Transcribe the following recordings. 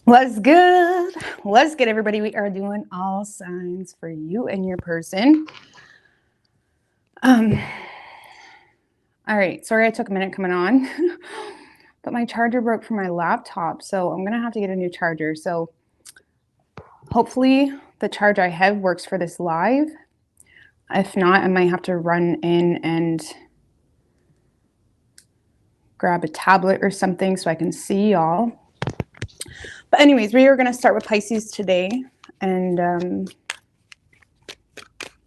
What's good? What's good, everybody? We are doing all signs for you and your person. All right. Sorry I took a minute coming on, but my charger broke from my laptop, so I'm gonna have to get a new charger. So hopefully the charge I have works for this live. If not, I might have to run in and grab a tablet or something so I can see y'all. But anyways, we are gonna start with Pisces today, and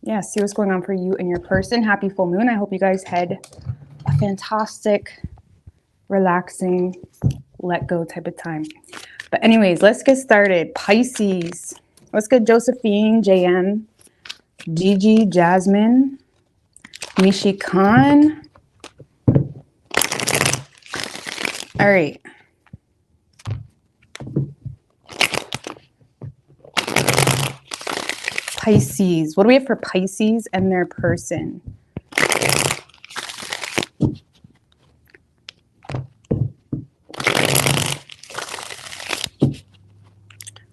yeah, see what's going on for you and your person. Happy full moon. I hope you guys had a fantastic, relaxing, let go type of time. But anyways, let's get started. Pisces. What's good, Josephine, JM, Gigi, Jasmine, Mishi Khan. All right. Pisces. What do we have for Pisces and their person?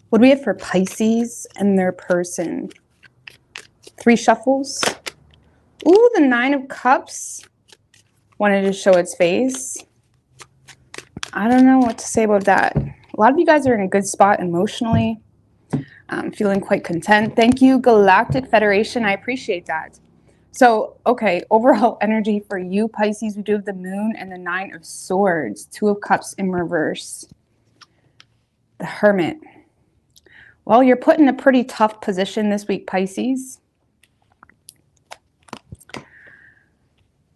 What do we have for Pisces and their person? 3 shuffles. Ooh, the 9 of Cups. Wanted to show its face. I don't know what to say about that. A lot of you guys are in a good spot emotionally. Feeling quite content. Thank you, Galactic Federation. I appreciate that. So, okay, overall energy for you, Pisces, we do have the Moon and the 9 of Swords, 2 of Cups in reverse. The Hermit. Well, you're put in a pretty tough position this week, Pisces.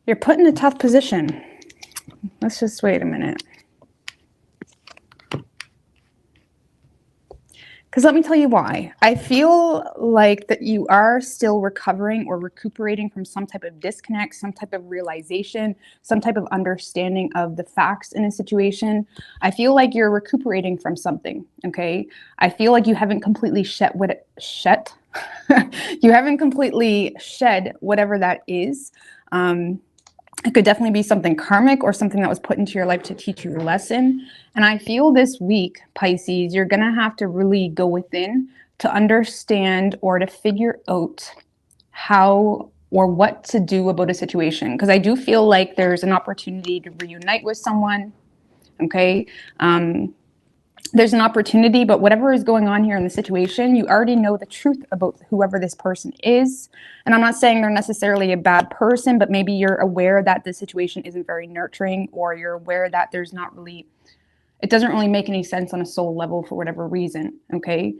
You're put in a tough position. Let's just wait a minute. Because let me tell you why. I feel like that you are still recovering or recuperating from some type of disconnect, some type of realization, some type of understanding of the facts in a situation. I feel like you're recuperating from something, okay? I feel like you haven't completely you haven't completely shed whatever that is. It could definitely be something karmic or something that was put into your life to teach you a lesson. And I feel this week, Pisces, you're going to have to really go within to understand or to figure out how or what to do about a situation. Because I do feel like there's an opportunity to reunite with someone, okay? There's an opportunity, but whatever is going on here in the situation, you already know the truth about whoever this person is. And I'm not saying they're necessarily a bad person, but maybe you're aware that the situation isn't very nurturing, or you're aware that there's not really, it doesn't really make any sense on a soul level for whatever reason, okay?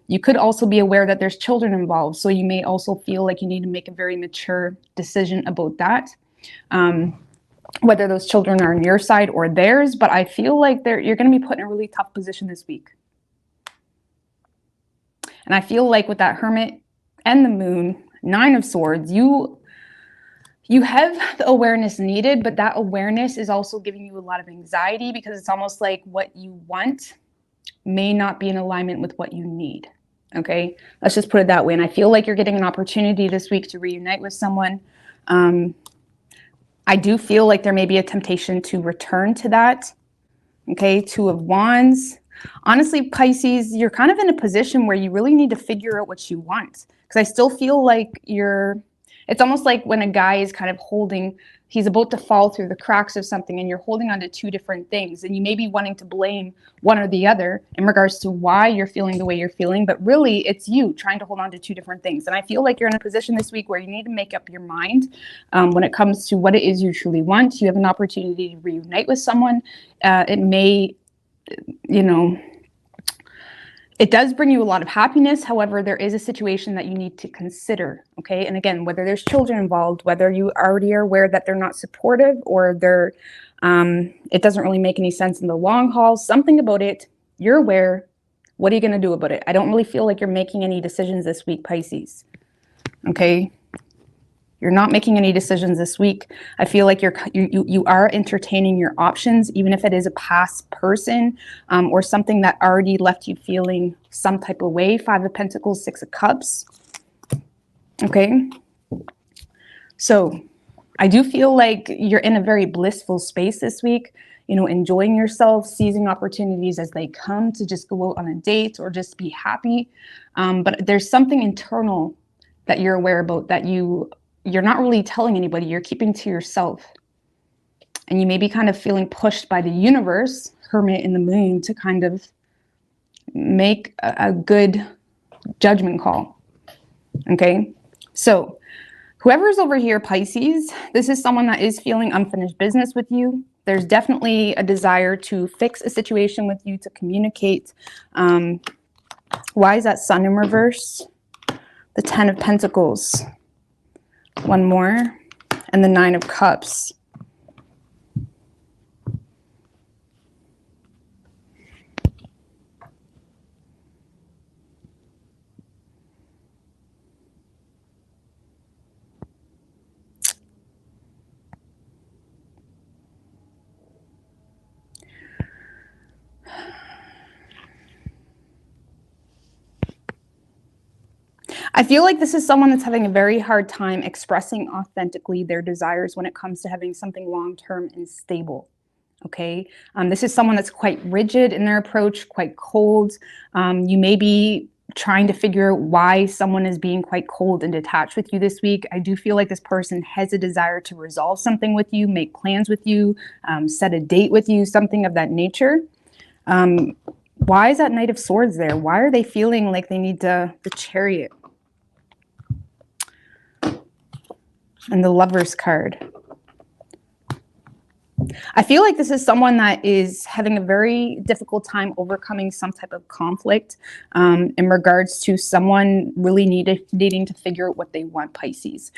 You could also be aware that there's children involved, so you may also feel like you need to make a very mature decision about that. Whether those children are on your side or theirs, but I feel like you're going to be put in a really tough position this week. And I feel like with that Hermit and the Moon, 9 of Swords, you have the awareness needed, but that awareness is also giving you a lot of anxiety, because it's almost like what you want may not be in alignment with what you need. Okay, let's just put it that way. And I feel like you're getting an opportunity this week to reunite with someone. I do feel like there may be a temptation to return to that. Okay, 2 of Wands. Honestly, Pisces, you're kind of in a position where you really need to figure out what you want. Because I still feel like it's almost like when a guy is kind of he's about to fall through the cracks of something, and you're holding on to 2 different things, and you may be wanting to blame one or the other in regards to why you're feeling the way you're feeling, but really it's you trying to hold on to 2 different things. And I feel like you're in a position this week where you need to make up your mind when it comes to what it is you truly want. You have an opportunity to reunite with someone. It may, it does bring you a lot of happiness. However, there is a situation that you need to consider, okay? And again, whether there's children involved, whether you already are aware that they're not supportive, or it doesn't really make any sense in the long haul, something about it, you're aware. What are you going to do about it? I don't really feel like you're making any decisions this week, Pisces, okay? You're not making any decisions this week. I feel like you are entertaining your options, even if it is a past person or something that already left you feeling some type of way. 5 of Pentacles, 6 of Cups. Okay. So I do feel like you're in a very blissful space this week, enjoying yourself, seizing opportunities as they come to just go out on a date or just be happy. But there's something internal that you're aware about that you're not really telling anybody, you're keeping to yourself. And you may be kind of feeling pushed by the universe, Hermit in the Moon, to kind of make a good judgment call. Okay, so whoever's over here, Pisces, this is someone that is feeling unfinished business with you. There's definitely a desire to fix a situation with you, to communicate. Why is that Sun in reverse? The 10 of Pentacles. One more. And the 9 of Cups. I feel like this is someone that's having a very hard time expressing authentically their desires when it comes to having something long-term and stable. Okay, this is someone that's quite rigid in their approach, quite cold. You may be trying to figure out why someone is being quite cold and detached with you this week. I do feel like this person has a desire to resolve something with you, make plans with you, set a date with you, something of that nature. Why is that Knight of Swords there? Why are they feeling like they need the Chariot? And the Lover's card. I feel like this is someone that is having a very difficult time overcoming some type of conflict in regards to someone really needing to figure out what they want, Pisces.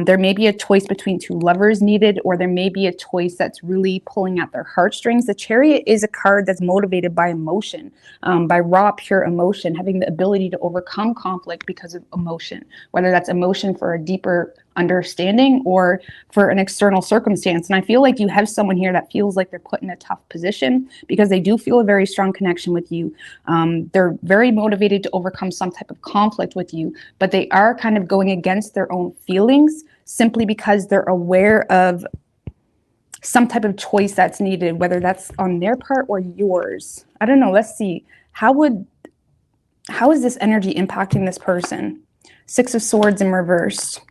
There may be a choice between two lovers needed, or there may be a choice that's really pulling at their heartstrings. The Chariot is a card that's motivated by emotion, by raw, pure emotion, having the ability to overcome conflict because of emotion, whether that's emotion for a deeper understanding or for an external circumstance. And I feel like you have someone here that feels like they're put in a tough position because they do feel a very strong connection with you. They're very motivated to overcome some type of conflict with you, but they are kind of going against their own feelings simply because they're aware of some type of choice that's needed, whether that's on their part or yours. I don't know. Let's see. How is this energy impacting this person? 6 of Swords in reverse.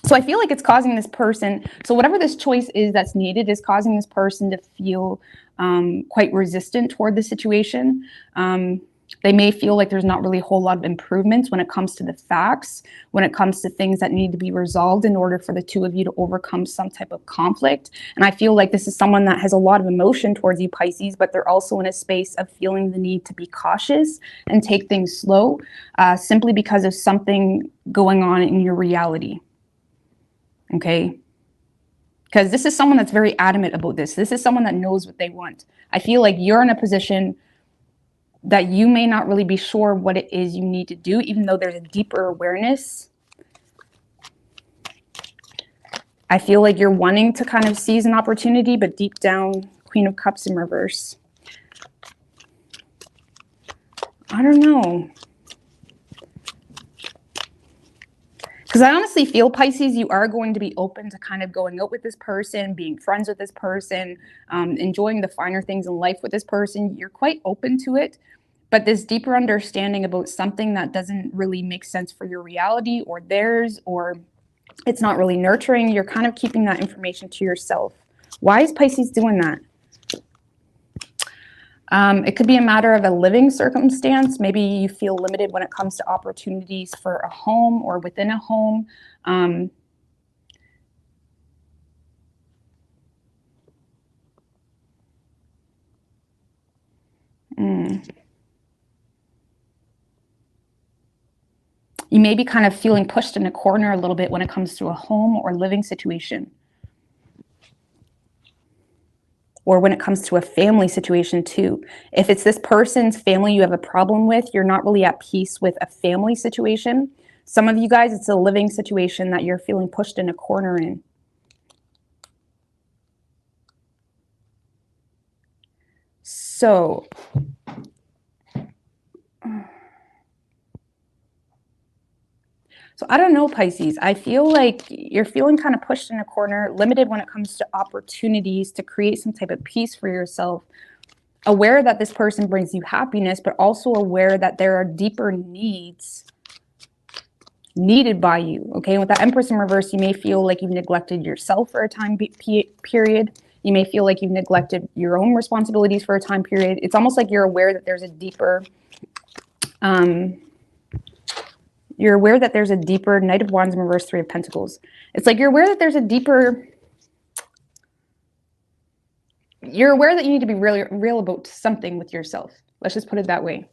So I feel like it's causing this person, so whatever this choice is that's needed is causing this person to feel quite resistant toward the situation. They may feel like there's not really a whole lot of improvements when it comes to the facts, when it comes to things that need to be resolved in order for the two of you to overcome some type of conflict. And I feel like this is someone that has a lot of emotion towards you, Pisces, but they're also in a space of feeling the need to be cautious and take things slow, simply because of something going on in your reality. Okay, because this is someone that's very adamant about this. This is someone that knows what they want. I feel like you're in a position that you may not really be sure what it is you need to do, even though there's a deeper awareness. I feel like you're wanting to kind of seize an opportunity, but deep down, Queen of Cups in reverse. I don't know. Because I honestly feel, Pisces, you are going to be open to kind of going out with this person, being friends with this person, enjoying the finer things in life with this person. You're quite open to it. But this deeper understanding about something that doesn't really make sense for your reality or theirs, or it's not really nurturing, you're kind of keeping that information to yourself. Why is Pisces doing that? It could be a matter of a living circumstance. Maybe you feel limited when it comes to opportunities for a home or within a home. You may be kind of feeling pushed in a corner a little bit when it comes to a home or living situation. Or when it comes to a family situation too. If it's this person's family you have a problem with, you're not really at peace with a family situation. Some of you guys, it's a living situation that you're feeling pushed in a corner in. So I don't know, Pisces. I feel like you're feeling kind of pushed in a corner, limited when it comes to opportunities to create some type of peace for yourself. Aware that this person brings you happiness, but also aware that there are deeper needs needed by you. Okay, with that Empress in reverse, you may feel like you've neglected yourself for a time period. You may feel like you've neglected your own responsibilities for a time period. It's almost like you're aware that there's a deeper you're aware that there's a deeper Knight of Wands in reverse, Three of Pentacles. It's like you're aware that there's a deeper, you're aware that you need to be really real about something with yourself. Let's just put it that way.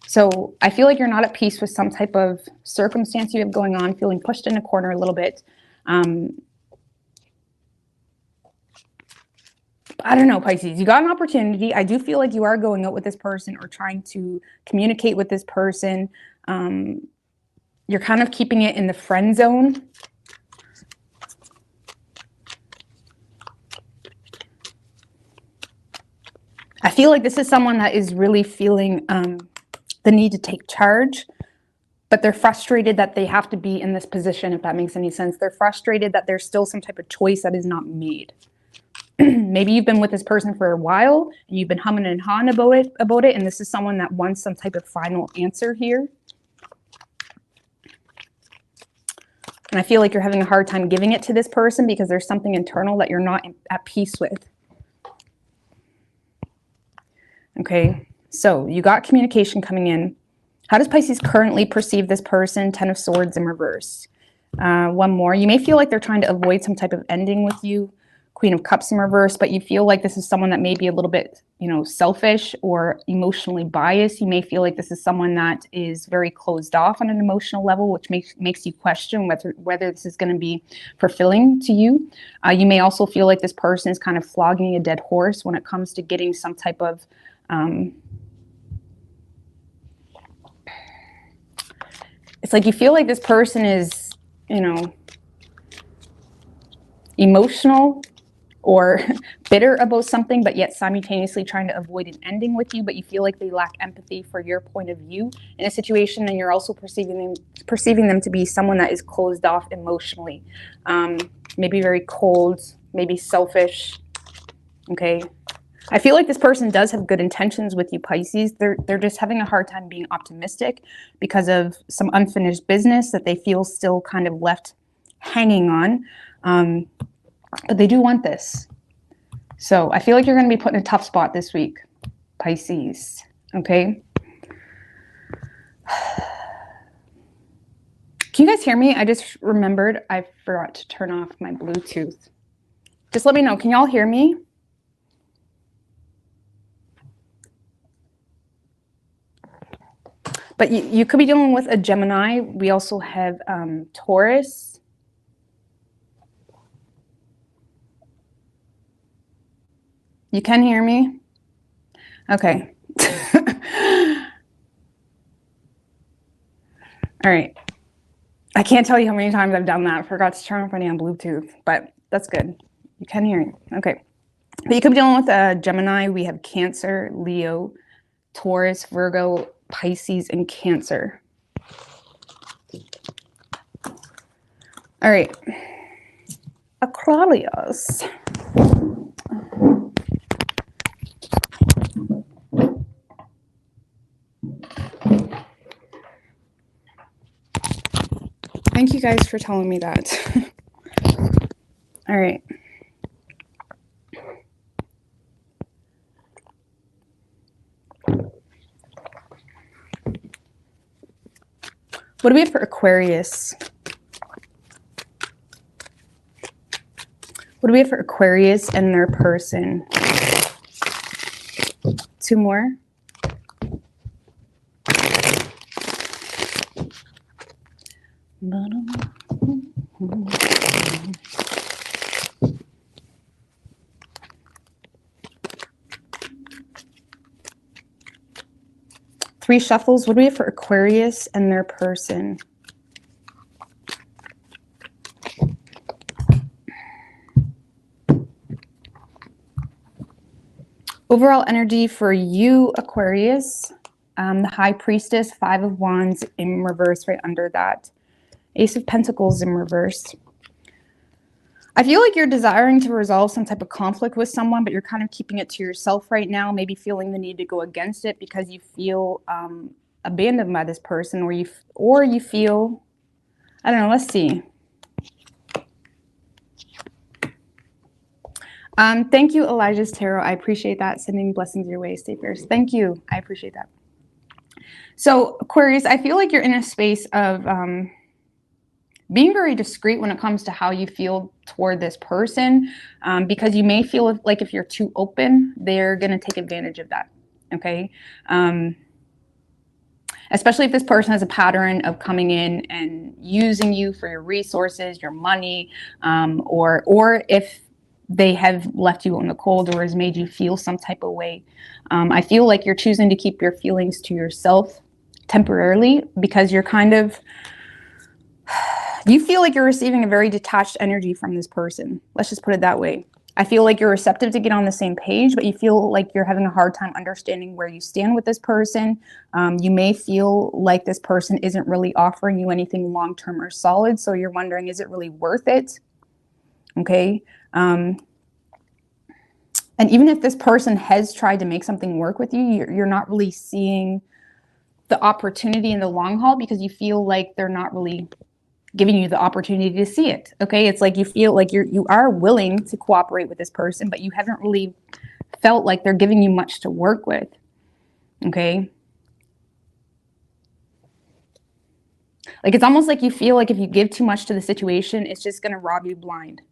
So I feel like you're not at peace with some type of circumstance you have going on, feeling pushed in a corner a little bit. I don't know, Pisces, you got an opportunity. I do feel like you are going out with this person or trying to communicate with this person. You're kind of keeping it in the friend zone. I feel like this is someone that is really feeling the need to take charge, but they're frustrated that they have to be in this position, if that makes any sense. They're frustrated that there's still some type of choice that is not made. Maybe you've been with this person for a while and you've been humming and hawing about it, and this is someone that wants some type of final answer here. And I feel like you're having a hard time giving it to this person because there's something internal that you're not at peace with. Okay, so you got communication coming in. How does Pisces currently perceive this person? Ten of Swords in reverse. One more. You may feel like they're trying to avoid some type of ending with you. Queen of Cups in reverse, but you feel like this is someone that may be a little bit, selfish or emotionally biased. You may feel like this is someone that is very closed off on an emotional level, which makes you question whether this is going to be fulfilling to you. You may also feel like this person is kind of flogging a dead horse when it comes to getting some type of it's like you feel like this person is, emotional or bitter about something, but yet simultaneously trying to avoid an ending with you, but you feel like they lack empathy for your point of view in a situation, and you're also perceiving them to be someone that is closed off emotionally, maybe very cold, maybe selfish. Okay, I feel like this person does have good intentions with you, Pisces. They're just having a hard time being optimistic because of some unfinished business that they feel still kind of left hanging on. But they do want this. So I feel like you're going to be put in a tough spot this week, Pisces. Okay. Can you guys hear me? I just remembered I forgot to turn off my Bluetooth. Just let me know. Can y'all hear me? But you could be dealing with a Gemini. We also have Taurus. You can hear me? Okay. All right. I can't tell you how many times I've done that. I forgot to turn off any on Bluetooth, but that's good. You can hear me. Okay. But you could be dealing with a Gemini. We have Cancer, Leo, Taurus, Virgo, Pisces, and Cancer. All right. Aquarius. Thank you guys for telling me that. All right. What do we have for Aquarius? What do we have for Aquarius and their person? Two more. Three shuffles. What do we have for Aquarius and their person? Overall energy for you, Aquarius. The High Priestess, Five of Wands in reverse right under that. Ace of Pentacles in reverse. I feel like you're desiring to resolve some type of conflict with someone, but you're kind of keeping it to yourself right now, maybe feeling the need to go against it because you feel abandoned by this person, or you feel, I don't know, let's see. Thank you, Elijah's Tarot. I appreciate that. Sending blessings your way. Stay fierce. Thank you. I appreciate that. So, Aquarius, I feel like you're in a space of being very discreet when it comes to how you feel toward this person, because you may feel like if you're too open, they're going to take advantage of that. Okay. Especially if this person has a pattern of coming in and using you for your resources, your money, or if they have left you on the cold or has made you feel some type of way. I feel like you're choosing to keep your feelings to yourself temporarily because you're kind of, you feel like you're receiving a very detached energy from this person. Let's just put it that way. I feel like you're receptive to get on the same page, but you feel like you're having a hard time understanding where you stand with this person. You may feel like this person isn't really offering you anything long-term or solid. So you're wondering, is it really worth it? Okay. And even if this person has tried to make something work with you, you're not really seeing the opportunity in the long haul because you feel like they're not really giving you the opportunity to see it. Okay. It's like you feel like you are willing to cooperate with this person, but you haven't really felt like they're giving you much to work with. Okay. Like it's almost like you feel like if you give too much to the situation, it's just going to rob you blind.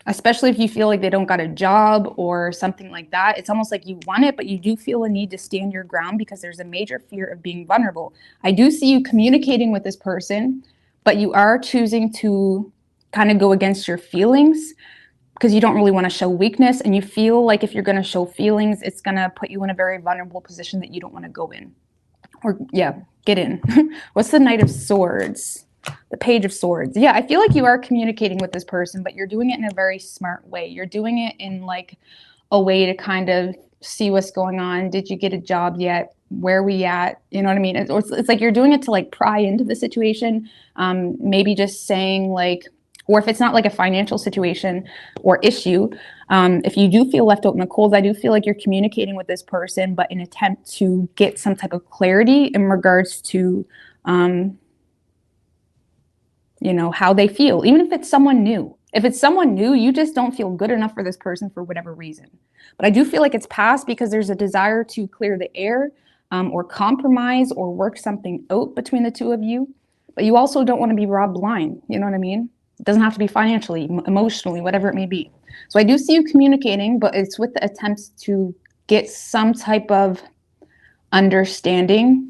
Especially if you feel like they don't got a job or something like that. It's almost like you want it, but you do feel a need to stand your ground because there's a major fear of being vulnerable. I do see you communicating with this person, but you are choosing to kind of go against your feelings because you don't really want to show weakness. And you feel like if you're going to show feelings, it's going to put you in a very vulnerable position that you don't want to go in. Or yeah, get in. What's the Knight of Swords? The Page of Swords. Yeah, I feel like you are communicating with this person, but you're doing it in a very smart way. You're doing it in like a way to kind of see what's going on. Did you get a job yet? Where are we at? You know what I mean? It's like you're doing it to like pry into the situation. Maybe just saying like, or if it's not like a financial situation or issue, if you do feel left out in the cold, I do feel like you're communicating with this person, but in an attempt to get some type of clarity in regards to, you know, how they feel, even if it's someone new. If it's someone new, you just don't feel good enough for this person for whatever reason. But I do feel like it's past because there's a desire to clear the air, or compromise or work something out between the two of you. But you also don't want to be robbed blind. You know what I mean? It doesn't have to be financially, emotionally, whatever it may be. So I do see you communicating, but it's with the attempts to get some type of understanding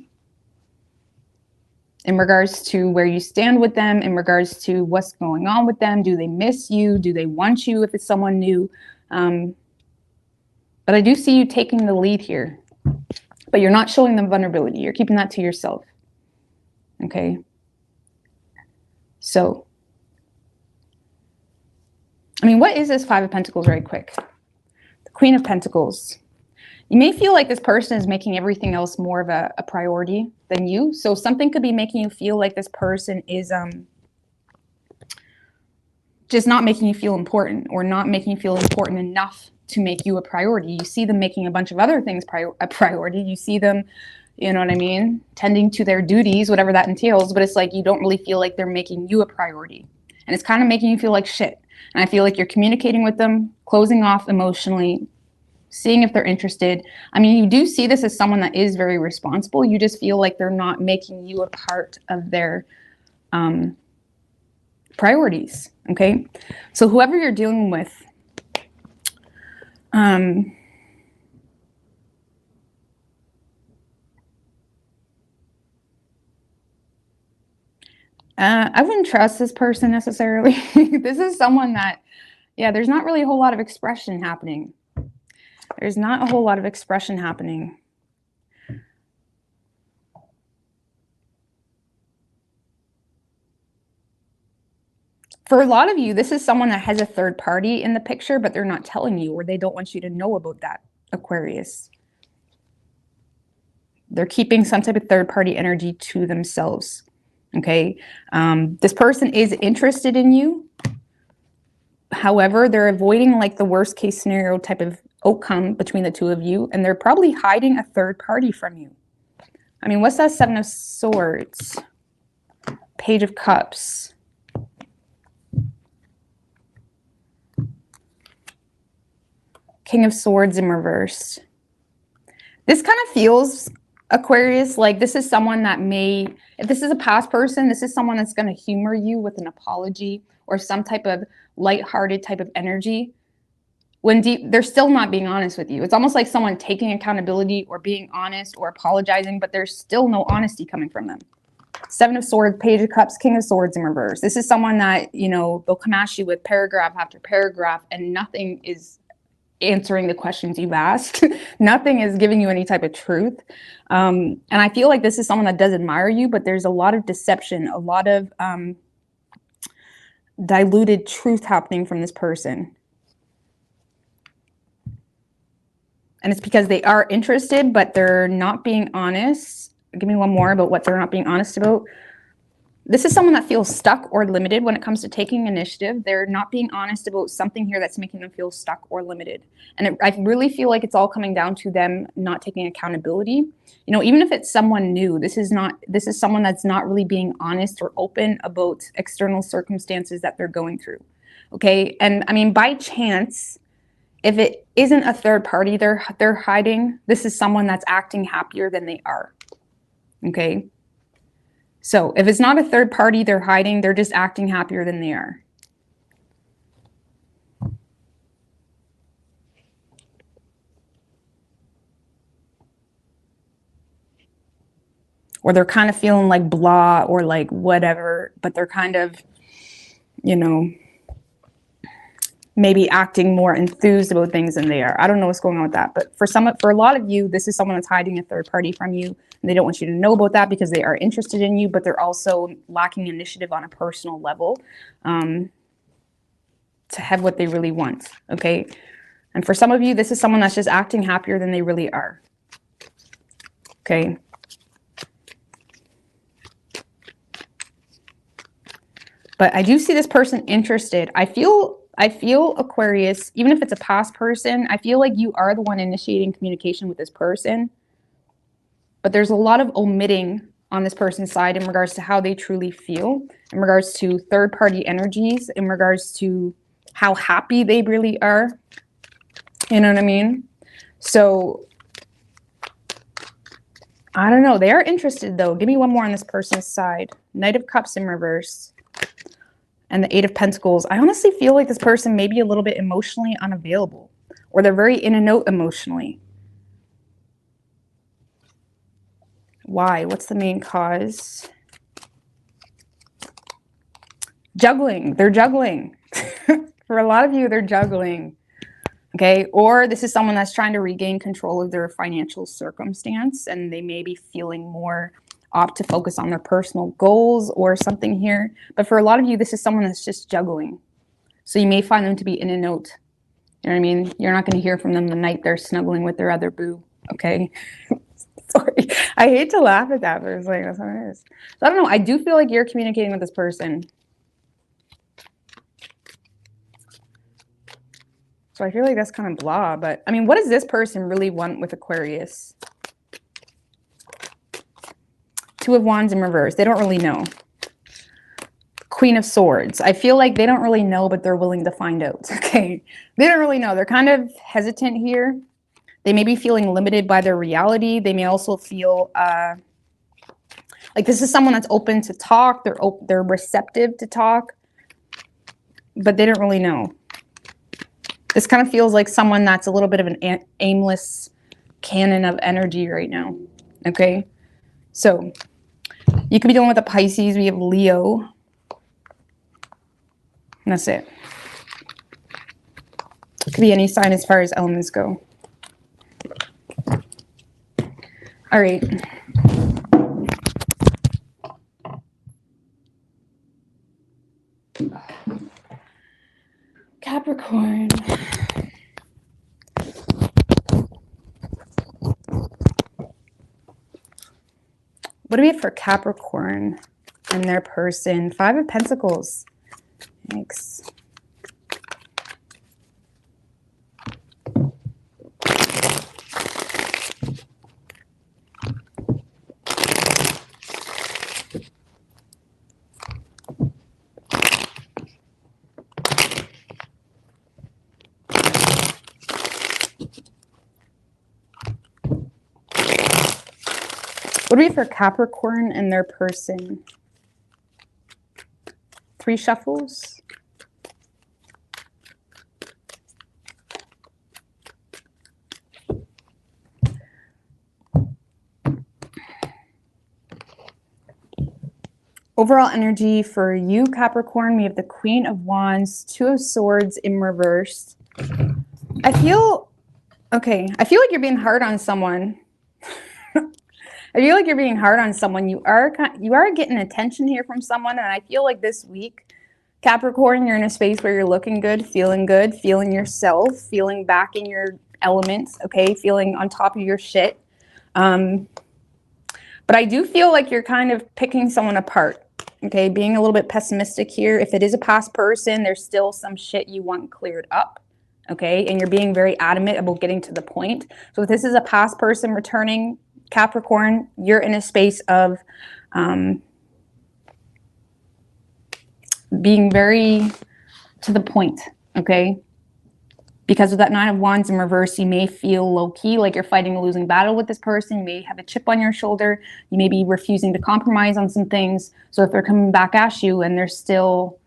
in regards to where you stand with them, in regards to what's going on with them. Do they miss you? Do they want you if it's someone new? But I do see you taking the lead here, but you're not showing them vulnerability. You're keeping that to yourself. Okay. So, I mean, what is this Five of Pentacles right quick? The Queen of Pentacles. You may feel like this person is making everything else more of a priority than you. So something could be making you feel like this person is just not making you feel important, or not making you feel important enough to make you a priority. You see them making a bunch of other things a priority. You see them, you know what I mean, tending to their duties, whatever that entails. But it's like you don't really feel like they're making you a priority. And it's kind of making you feel like shit. And I feel like you're communicating with them, closing off emotionally, seeing if they're interested. I mean, you do see this as someone that is very responsible. You just feel like they're not making you a part of their priorities. Okay. So whoever you're dealing with, I wouldn't trust this person necessarily. This is someone that, yeah, there's not really a whole lot of expression happening. There's not a whole lot of expression happening. For a lot of you, this is someone that has a third party in the picture, but they're not telling you, or they don't want you to know about that, Aquarius. They're keeping some type of third party energy to themselves. Okay. This person is interested in you. However, they're avoiding like the worst case scenario type of outcome between the two of you, and they're probably hiding a third party from you. I mean, what's that Seven of Swords? Page of Cups. King of Swords in reverse. This kind of feels, Aquarius, like this is someone that may, if this is a past person, this is someone that's going to humor you with an apology or some type of lighthearted type of energy. When deep, they're still not being honest with you. It's almost like someone taking accountability or being honest or apologizing, but there's still no honesty coming from them. Seven of Swords, Page of Cups, King of Swords in reverse. This is someone that, you know, they'll come at you with paragraph after paragraph and nothing is answering the questions you've asked. Nothing is giving you any type of truth. And I feel like this is someone that does admire you, but there's a lot of deception, a lot of diluted truth happening from this person. And it's because they are interested, but they're not being honest. Give me one more about what they're not being honest about. This is someone that feels stuck or limited when it comes to taking initiative. They're not being honest about something here that's making them feel stuck or limited. And I really feel like it's all coming down to them not taking accountability. You know, even if it's someone new, this is someone that's not really being honest or open about external circumstances that they're going through. Okay. And I mean, by chance, if it isn't a third party they're hiding, this is someone that's acting happier than they are. Okay. So if it's not a third party they're hiding, they're just acting happier than they are. Or they're kind of feeling like blah or like whatever, but they're kind of, you know, maybe acting more enthused about things than they are. I don't know what's going on with that. But for a lot of you, this is someone that's hiding a third party from you. And they don't want you to know about that because they are interested in you, but they're also lacking initiative on a personal level to have what they really want. Okay. And for some of you, this is someone that's just acting happier than they really are. Okay. But I do see this person interested. I feel Aquarius, even if it's a past person, I feel like you are the one initiating communication with this person. But there's a lot of omitting on this person's side in regards to how they truly feel, in regards to third-party energies, in regards to how happy they really are. You know what I mean? So I don't know. They are interested, though. Give me one more on this person's side. Knight of Cups in reverse. And the Eight of Pentacles. I honestly feel like this person may be a little bit emotionally unavailable, or they're very in and out emotionally. Why? What's the main cause? Juggling. They're juggling. For a lot of you, they're juggling. Okay. Or this is someone that's trying to regain control of their financial circumstance, and they may be feeling more opt to focus on their personal goals or something here. But for a lot of you, this is someone that's just juggling. So you may find them to be in and out. You know what I mean? You're not going to hear from them the night they're snuggling with their other boo. Okay. Sorry. I hate to laugh at that, but it's like, that's how it is. So I don't know. I do feel like you're communicating with this person. So I feel like that's kind of blah, but I mean, what does this person really want with Aquarius? Two of Wands in reverse. They don't really know. Queen of Swords. I feel like they don't really know, but they're willing to find out. Okay. They don't really know. They're kind of hesitant here. They may be feeling limited by their reality. They may also feel like this is someone that's open to talk. They're receptive to talk, but they don't really know. This kind of feels like someone that's a little bit of an aimless cannon of energy right now. Okay. So you could be dealing with a Pisces. We have Leo. And that's it. It could be any sign as far as elements go. All right. Capricorn. What do we have for Capricorn? and their person. 5 of Pentacles. Thanks. What would be for Capricorn and their person? 3 shuffles. Overall energy for you, Capricorn, we have the Queen of Wands, 2 of Swords in reverse. I feel like you're being hard on someone. I feel like you're being hard on someone. You are getting attention here from someone, and I feel like this week, Capricorn, you're in a space where you're looking good, feeling yourself, feeling back in your elements, okay, feeling on top of your shit. But I do feel like you're kind of picking someone apart, okay, being a little bit pessimistic here. If it is a past person, there's still some shit you want cleared up, okay, and you're being very adamant about getting to the point. So if this is a past person returning, Capricorn, you're in a space of being very to the point, okay? Because of that 9 of Wands in reverse, you may feel low-key, like you're fighting a losing battle with this person. You may have a chip on your shoulder. You may be refusing to compromise on some things. So if they're coming back at you and they're still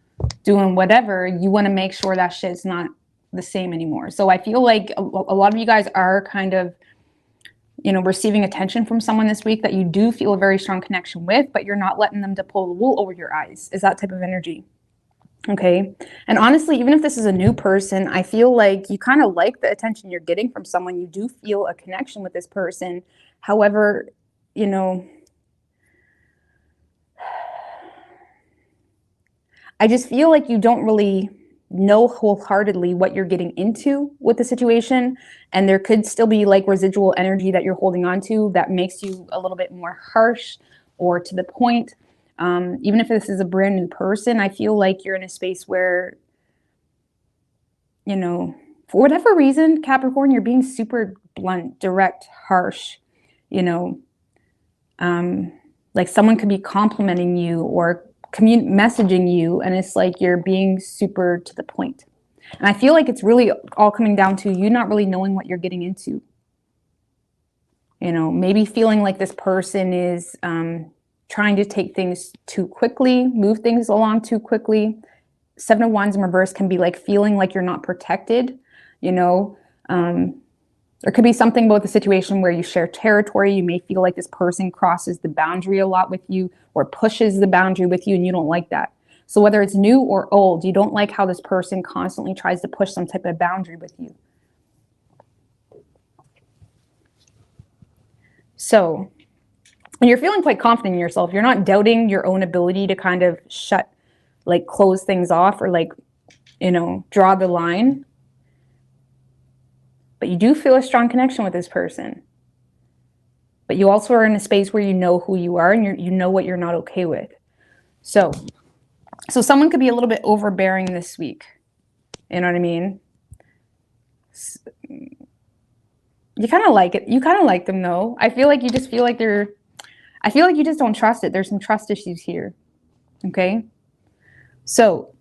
doing whatever, you want to make sure that shit's not the same anymore. So I feel like a lot of you guys are kind of, you know, receiving attention from someone this week that you do feel a very strong connection with, but you're not letting them to pull the wool over your eyes, is that type of energy. Okay. And honestly, even if this is a new person, I feel like you kind of like the attention you're getting from someone. You do feel a connection with this person. However, you know, I just feel like you don't really know wholeheartedly what you're getting into with the situation, and there could still be like residual energy that you're holding on to that makes you a little bit more harsh or to the point. Even if this is a brand new person, I feel like you're in a space where, you know, for whatever reason, Capricorn, you're being super blunt, direct, harsh, you know, like someone could be complimenting you or messaging you, and it's like you're being super to the point. And I feel like it's really all coming down to you not really knowing what you're getting into. You know, maybe feeling like this person is trying to take things too quickly, move things along too quickly. 7 of Wands in reverse can be like feeling like you're not protected, you know. There could be something about the situation where you share territory. You may feel like this person crosses the boundary a lot with you or pushes the boundary with you, and you don't like that. So whether it's new or old, you don't like how this person constantly tries to push some type of boundary with you. So, and you're feeling quite confident in yourself. You're not doubting your own ability to kind of close things off or like, you know, draw the line. But you do feel a strong connection with this person. But you also are in a space where you know who you are and you know what you're not okay with. So someone could be a little bit overbearing this week. You know what I mean? You kind of like it. You kind of like them though. I feel like you just feel like I feel like you just don't trust it. There's some trust issues here. Okay? So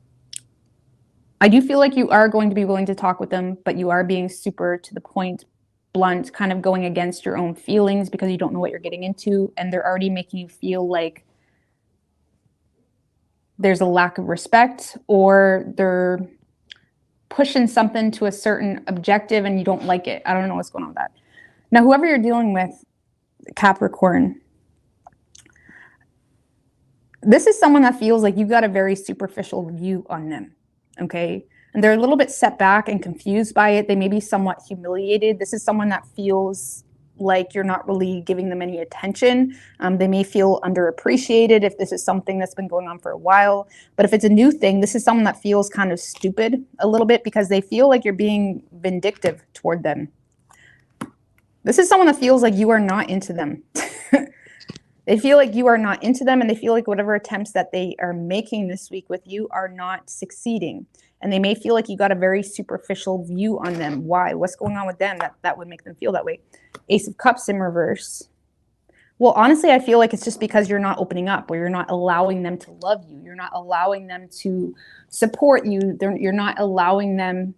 I do feel like you are going to be willing to talk with them, but you are being super to the point, blunt, kind of going against your own feelings because you don't know what you're getting into, and they're already making you feel like there's a lack of respect or they're pushing something to a certain objective and you don't like it. I don't know what's going on with that. Now, whoever you're dealing with, Capricorn, this is someone that feels like you've got a very superficial view on them. Okay. And they're a little bit set back and confused by it. They may be somewhat humiliated. This is someone that feels like you're not really giving them any attention. They may feel underappreciated if this is something that's been going on for a while. But if it's a new thing, this is someone that feels kind of stupid a little bit because they feel like you're being vindictive toward them. This is someone that feels like you are not into them. They feel like you are not into them, and they feel like whatever attempts that they are making this week with you are not succeeding. And they may feel like you got a very superficial view on them. Why? What's going on with them that would make them feel that way? Ace of Cups in reverse. Well, honestly, I feel like it's just because you're not opening up, or you're not allowing them to love you. You're not allowing them to support you. You're not allowing them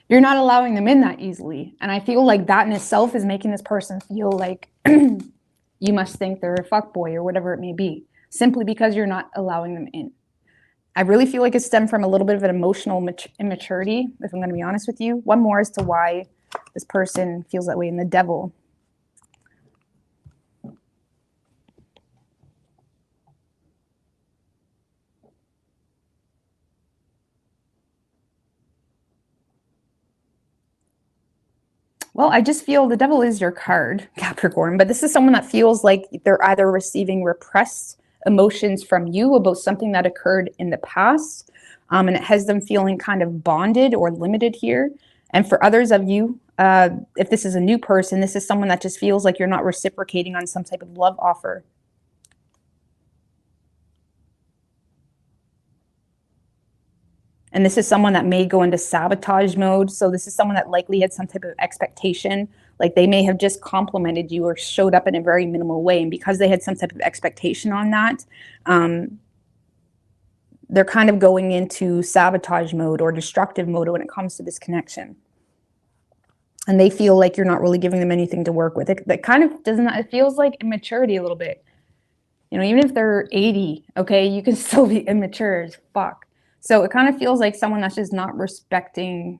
in that easily. And I feel like that in itself is making this person feel like you must think they're a fuckboy or whatever it may be, simply because you're not allowing them in. I really feel like it stemmed from a little bit of an emotional immaturity, if I'm going to be honest with you. One more as to why this person feels that way in the Devil. Well, I just feel the Devil is your card, Capricorn, but this is someone that feels like they're either receiving repressed emotions from you about something that occurred in the past, and it has them feeling kind of bonded or limited here. And for others of you, if this is a new person, this is someone that just feels like you're not reciprocating on some type of love offer. And this is someone that may go into sabotage mode. So this is someone that likely had some type of expectation. Like they may have just complimented you or showed up in a very minimal way. And because they had some type of expectation on that, they're kind of going into sabotage mode or destructive mode when it comes to this connection. And they feel like you're not really giving them anything to work with. That kind of doesn't, it feels like immaturity a little bit. You know, even if they're 80, okay, you can still be immature as fuck. So it kind of feels like someone that's just not respecting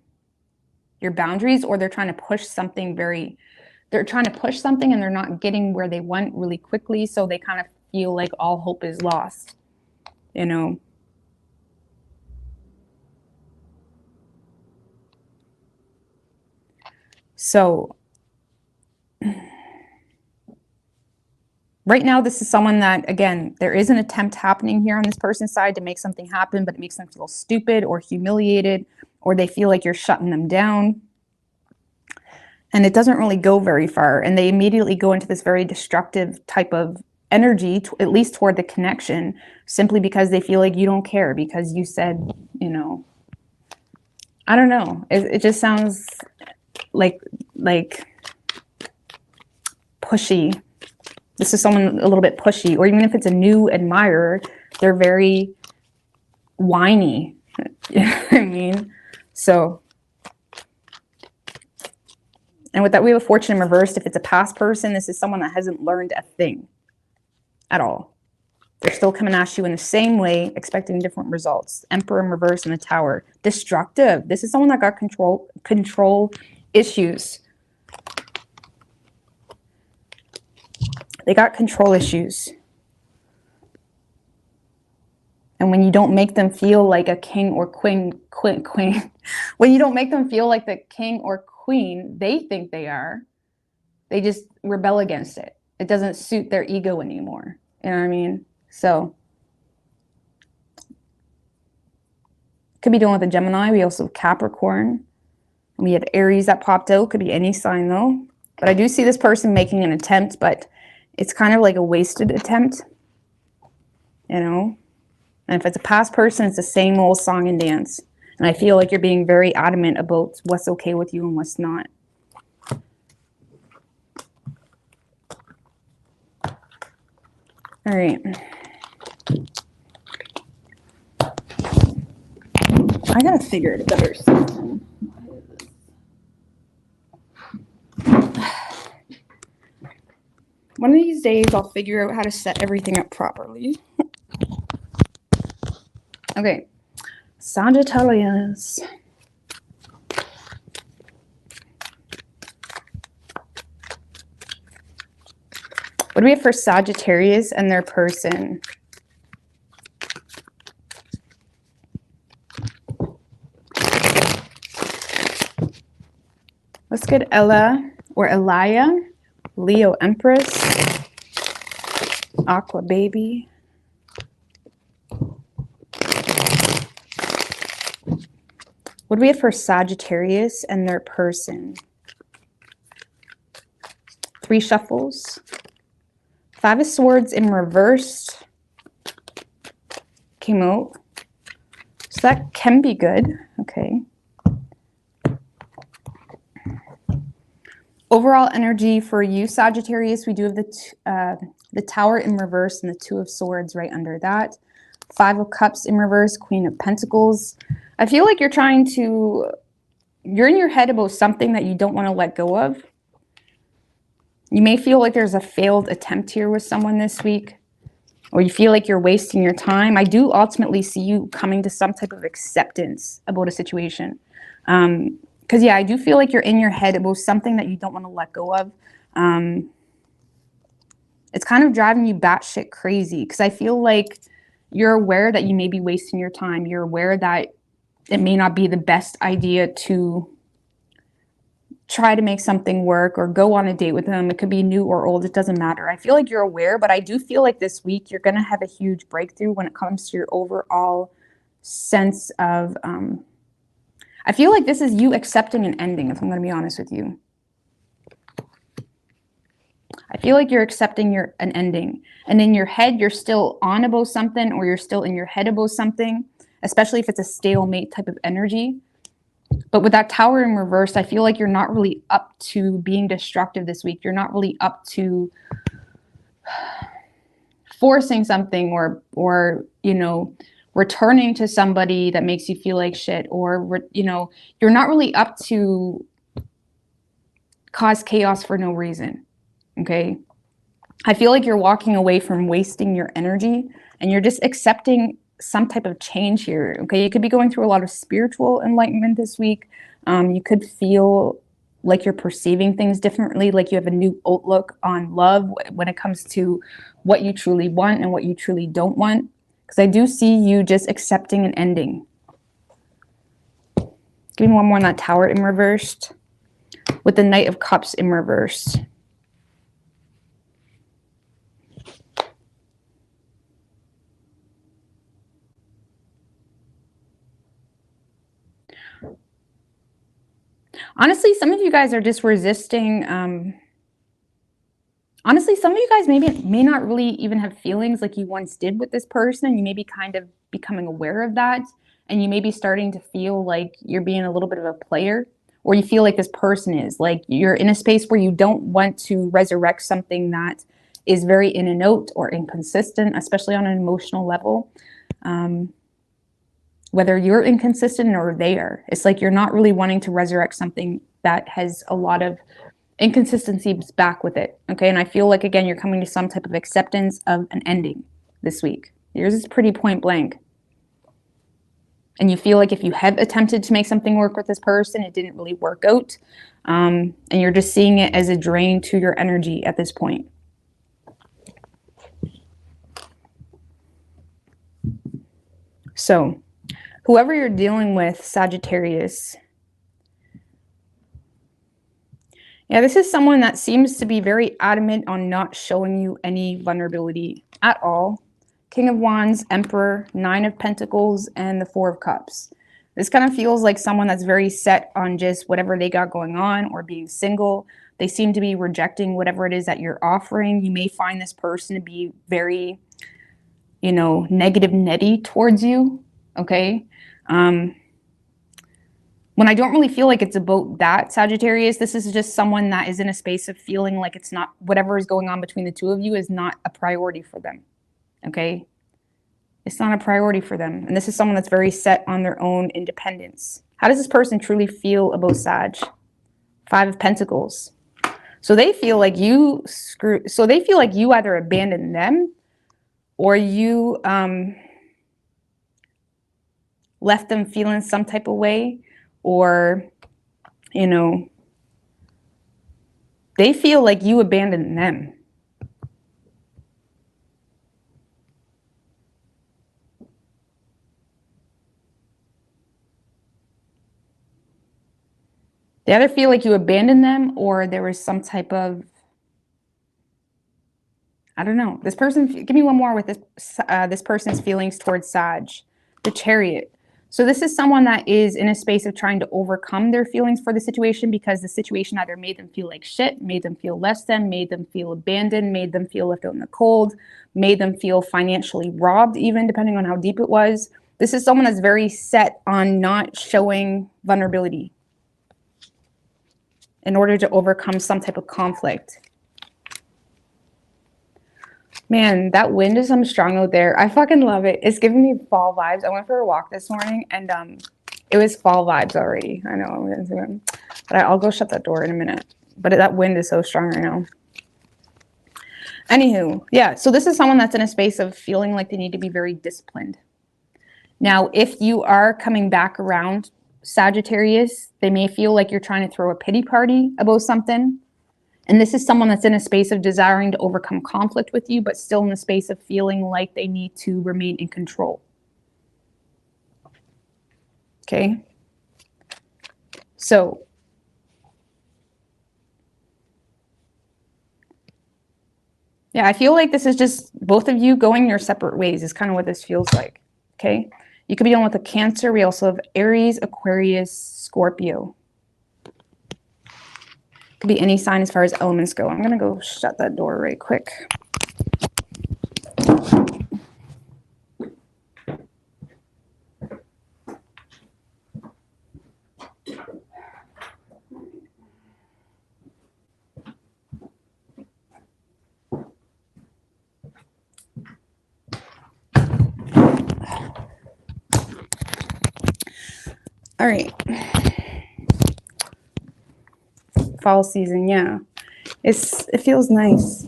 your boundaries, or they're trying to push something and they're not getting where they want really quickly. So they kind of feel like all hope is lost, you know. So right now, this is someone that, again, there is an attempt happening here on this person's side to make something happen, but it makes them feel stupid or humiliated, or they feel like you're shutting them down. And it doesn't really go very far. And they immediately go into this very destructive type of energy, at least toward the connection, simply because they feel like you don't care because you said, you know, I don't know. It just sounds like pushy. This is someone a little bit pushy, or even if it's a new admirer, they're very whiny. You know what I mean? So, and with that, we have a Fortune in reversed. If it's a past person, this is someone that hasn't learned a thing at all. They're still coming at you in the same way, expecting different results. Emperor in reverse and the Tower. Destructive. This is someone that got control issues. They got control issues. And when you don't make them feel like a king or queen, when you don't make them feel like the king or queen they think they are, they just rebel against it. It doesn't suit their ego anymore. You know what I mean? So, could be dealing with a Gemini. We also have Capricorn. And we had Aries that popped out. Could be any sign though. But I do see this person making an attempt, but it's kind of like a wasted attempt, you know? And if it's a past person, it's the same old song and dance. And I feel like you're being very adamant about what's okay with you and what's not. All right. I gotta figure it better sometime. One of these days, I'll figure out how to set everything up properly. Okay, Sagittarius. What do we have for Sagittarius and their person? Let's get Ella or Elia, Leo Empress, Aqua Baby. What do we have for Sagittarius and their person? 3 shuffles. Five of Swords in reverse came out. So that can be good. Okay. Overall energy for you, Sagittarius, we do have the Tower in reverse and the Two of Swords right under that. Five of Cups in reverse, Queen of Pentacles. I feel like you're in your head about something that you don't want to let go of. You may feel like there's a failed attempt here with someone this week, or you feel like you're wasting your time. I do ultimately see you coming to some type of acceptance about a situation. Because, yeah, I do feel like you're in your head about something that you don't want to let go of. It's kind of driving you batshit crazy because I feel like you're aware that you may be wasting your time. You're aware that it may not be the best idea to try to make something work or go on a date with them. It could be new or old. It doesn't matter. I feel like you're aware, but I do feel like this week you're going to have a huge breakthrough when it comes to your overall sense of, I feel like this is you accepting an ending, if I'm going to be honest with you. I feel like you're accepting an ending. And in your head, you're still on about something, or you're still in your head about something, especially if it's a stalemate type of energy. But with that Tower in reverse, I feel like you're not really up to being destructive this week. You're not really up to forcing something or you know, returning to somebody that makes you feel like shit, or, you know, you're not really up to cause chaos for no reason. Okay. I feel like you're walking away from wasting your energy and you're just accepting some type of change here. Okay. You could be going through a lot of spiritual enlightenment this week. You could feel like you're perceiving things differently, like you have a new outlook on love when it comes to what you truly want and what you truly don't want. Because I do see you just accepting an ending. Give me one more on that Tower in reversed with the Knight of Cups in reverse. Honestly, some of you guys are just resisting. Honestly, some of you guys may not really even have feelings like you once did with this person, and you may be kind of becoming aware of that, and you may be starting to feel like you're being a little bit of a player, or you feel like this person is. Like you're in a space where you don't want to resurrect something that is very in and out or inconsistent, especially on an emotional level. Whether you're inconsistent or they are. It's like you're not really wanting to resurrect something that has a lot of inconsistencies back with it. Okay. And I feel like, again, you're coming to some type of acceptance of an ending this week. Yours is pretty point blank. And you feel like if you have attempted to make something work with this person, it didn't really work out. And you're just seeing it as a drain to your energy at this point. So, whoever you're dealing with, Sagittarius, yeah, this is someone that seems to be very adamant on not showing you any vulnerability at all. King of Wands, Emperor, Nine of Pentacles, and the Four of Cups. This kind of feels like someone that's very set on just whatever they got going on or being single. They seem to be rejecting whatever it is that you're offering. You may find this person to be very, you know, negative netty towards you. Okay. When I don't really feel like it's about that, Sagittarius, this is just someone that is in a space of feeling like it's not, whatever is going on between the two of you is not a priority for them. Okay. It's not a priority for them. And this is someone that's very set on their own independence. How does this person truly feel about Sag? Five of Pentacles. So they feel like you either abandoned them or you left them feeling some type of way, or, you know, they feel like you abandoned them. They either feel like you abandoned them or there was some type of, I don't know. This person, give me one more with this person's feelings towards Sag. The Chariot. So this is someone that is in a space of trying to overcome their feelings for the situation because the situation either made them feel like shit, made them feel less than, made them feel abandoned, made them feel left out in the cold, made them feel financially robbed, even depending on how deep it was. This is someone that's very set on not showing vulnerability in order to overcome some type of conflict. Man, that wind is strong out there. I fucking love it. It's giving me fall vibes. I went for a walk this morning and it was fall vibes already. I know I'm getting to them, but I'll go shut that door in a minute. But that wind is so strong right now. Anywho, yeah, so this is someone that's in a space of feeling like they need to be very disciplined. Now, if you are coming back around Sagittarius, they may feel like you're trying to throw a pity party about something. And this is someone that's in a space of desiring to overcome conflict with you, but still in the space of feeling like they need to remain in control. Okay. So yeah, I feel like this is just both of you going your separate ways is kind of what this feels like. Okay. You could be dealing with a Cancer. We also have Aries, Aquarius, Scorpio. Could be any sign as far as elements go. I'm going to go shut that door right quick. All right. Fall season, yeah. It feels nice.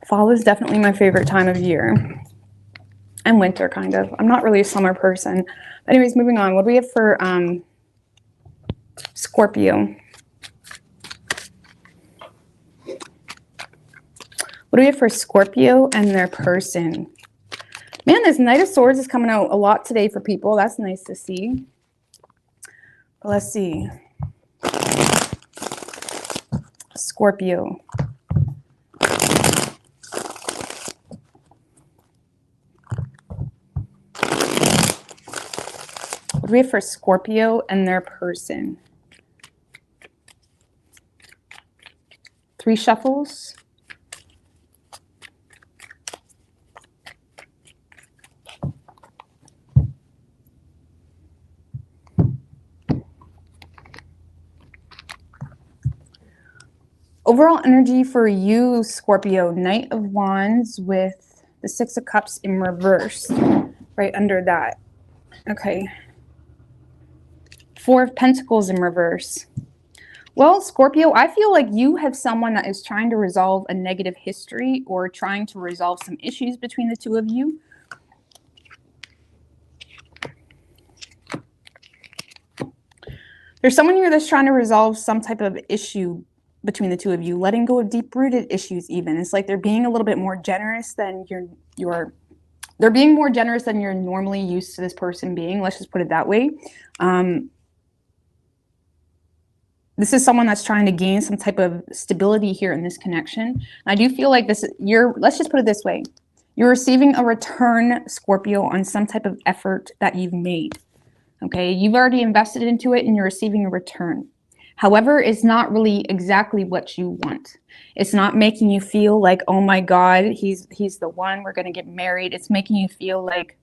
Fall is definitely my favorite time of year. And winter, kind of. I'm not really a summer person. Anyways, moving on. What do we have for Scorpio? What do we have for Scorpio and their person? Man, this Knight of Swords is coming out a lot today for people. That's nice to see. But let's see. Scorpio. What do we have for Scorpio and their person? 3 shuffles. Overall energy for you, Scorpio, Knight of Wands with the 6 of Cups in reverse, right under that. Okay. 4 of Pentacles in reverse. Well, Scorpio, I feel like you have someone that is trying to resolve a negative history or trying to resolve some issues between the two of you. There's someone here that's trying to resolve some type of issue between the two of you, letting go of deep-rooted issues even. It's like they're being a little bit more generous than they're being more generous than you're normally used to this person being. Let's just put it that way. This is someone that's trying to gain some type of stability here in this connection. I do feel like let's just put it this way. You're receiving a return, Scorpio, on some type of effort that you've made. Okay, you've already invested into it and you're receiving a return. However, it's not really exactly what you want. It's not making you feel like, oh my God, he's the one, we're going to get married. It's making you feel like,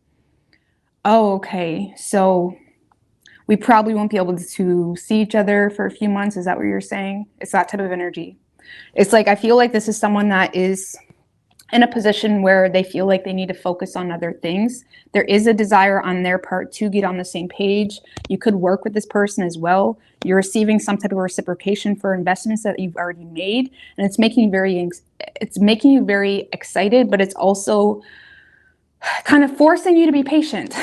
oh, okay, so we probably won't be able to see each other for a few months. Is that what you're saying? It's that type of energy. It's like, I feel like this is someone that is in a position where they feel like they need to focus on other things. There is a desire on their part to get on the same page. You could work with this person as well. You're receiving some type of reciprocation for investments that you've already made, and it's making you very excited, but it's also kind of forcing you to be patient.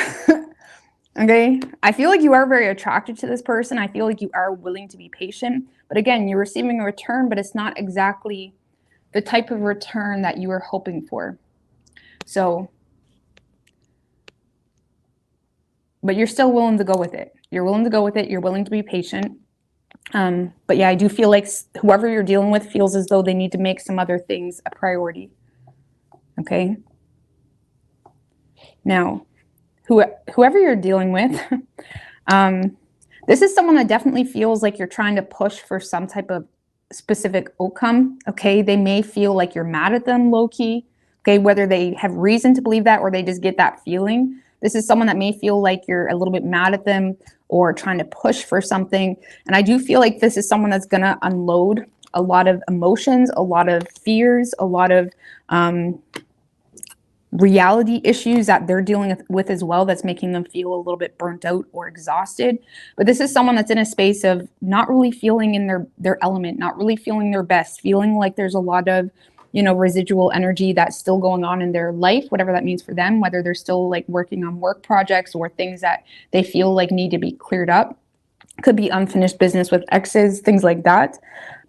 Okay, I feel like you are very attracted to this person. I feel like you are willing to be patient, but again, you're receiving a return, but it's not exactly the type of return that you were hoping for. So, but you're still willing to go with it. You're willing to go with it. You're willing to be patient. But yeah, I do feel like whoever you're dealing with feels as though they need to make some other things a priority. Okay. Now, whoever you're dealing with, this is someone that definitely feels like you're trying to push for some type of specific outcome. Okay. They may feel like you're mad at them low key. Okay. Whether they have reason to believe that or they just get that feeling. This is someone that may feel like you're a little bit mad at them or trying to push for something. And I do feel like this is someone that's going to unload a lot of emotions, a lot of fears, a lot of reality issues that they're dealing with as well, that's making them feel a little bit burnt out or exhausted. But this is someone that's in a space of not really feeling in their element, not really feeling their best, feeling like there's a lot of, you know, residual energy that's still going on in their life, whatever that means for them, whether they're still like working on work projects or things that they feel like need to be cleared up. Could be unfinished business with exes, things like that.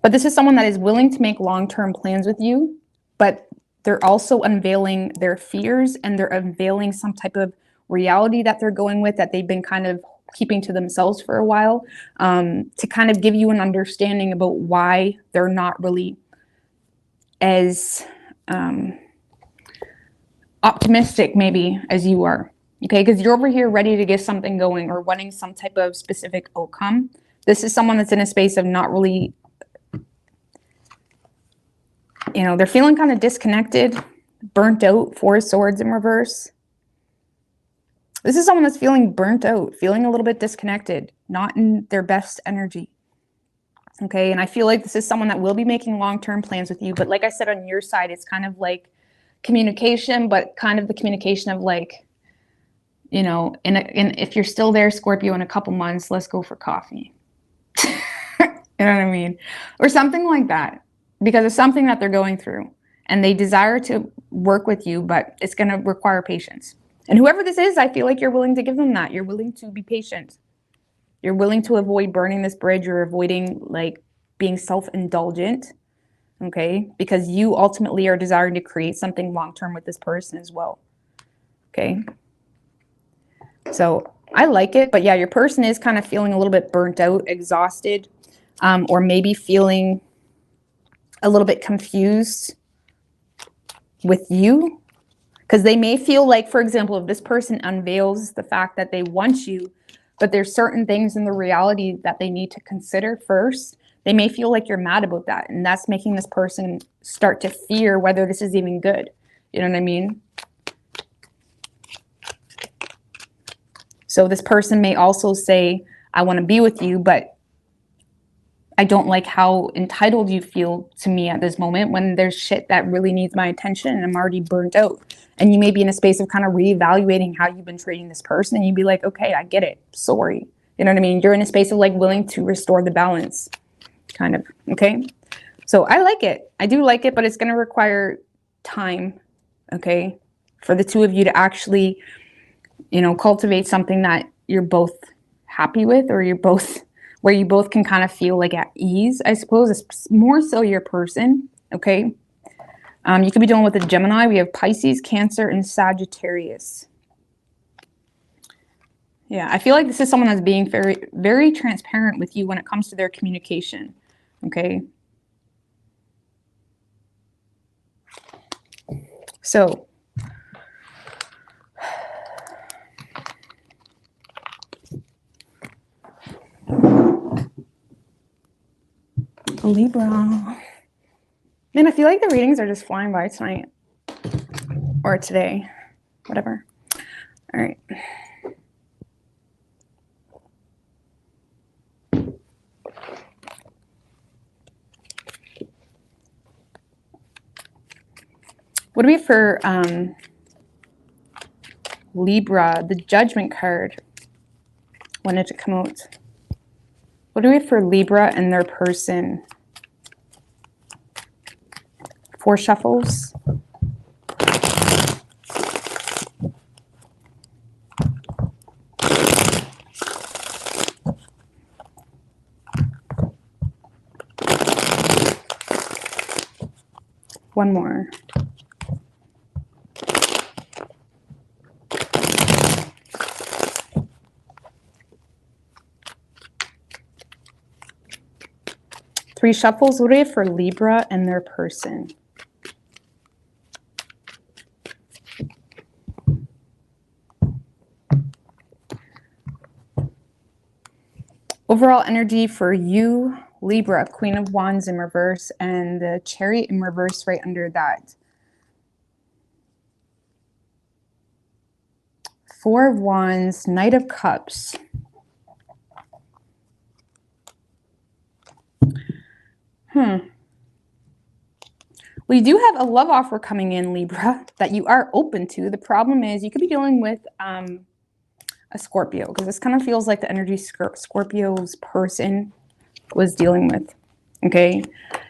But this is someone that is willing to make long-term plans with you, but they're also unveiling their fears and they're unveiling some type of reality that they're going with that they've been kind of keeping to themselves for a while, to kind of give you an understanding about why they're not really as optimistic maybe as you are. Okay, because you're over here ready to get something going or wanting some type of specific outcome. This is someone that's in a space of not really, you know, they're feeling kind of disconnected, burnt out, Four of Swords in reverse. This is someone that's feeling burnt out, feeling a little bit disconnected, not in their best energy. Okay, and I feel like this is someone that will be making long-term plans with you. But like I said, on your side, it's kind of like communication, but kind of the communication of like, you know, and if you're still there, Scorpio, in a couple months, let's go for coffee. You know what I mean? Or something like that, because it's something that they're going through and they desire to work with you, but it's going to require patience. And whoever this is, I feel like you're willing to give them that. You're willing to be patient. You're willing to avoid burning this bridge or avoiding like being self-indulgent. Okay. Because you ultimately are desiring to create something long-term with this person as well. Okay. So I like it, but yeah, your person is kind of feeling a little bit burnt out, exhausted, or maybe feeling a little bit confused with you, because they may feel like, for example, if this person unveils the fact that they want you, but there's certain things in the reality that they need to consider first, they may feel like you're mad about that. And that's making this person start to fear whether this is even good. You know what I mean? So this person may also say, I want to be with you, but I don't like how entitled you feel to me at this moment when there's shit that really needs my attention and I'm already burnt out. And you may be in a space of kind of reevaluating how you've been treating this person. And you'd be like, okay, I get it. Sorry. You know what I mean? You're in a space of like willing to restore the balance, kind of. Okay. So I like it. I do like it, but it's going to require time. Okay. For the two of you to actually, you know, cultivate something that you're both happy with, or you're both, where you both can kind of feel like at ease, I suppose. It's more so your person, okay? You could be dealing with a Gemini. We have Pisces, Cancer, and Sagittarius. Yeah, I feel like this is someone that's being very, very transparent with you when it comes to their communication, okay? So, Libra. Man, I feel like the readings are just flying by tonight. Or today. Whatever. All right. What do we have for Libra? The Judgment card. When did it come out? What do we have for Libra and their person? 4 shuffles. One more. 3 shuffles. What do we have for Libra and their person? Overall energy for you, Libra, Queen of Wands in reverse, and the Chariot in reverse right under that. 4 of Wands, Knight of Cups. We do have a love offer coming in, Libra, that you are open to. The problem is you could be dealing with a Scorpio, because this kind of feels like the energy Scorpio's person was dealing with, okay?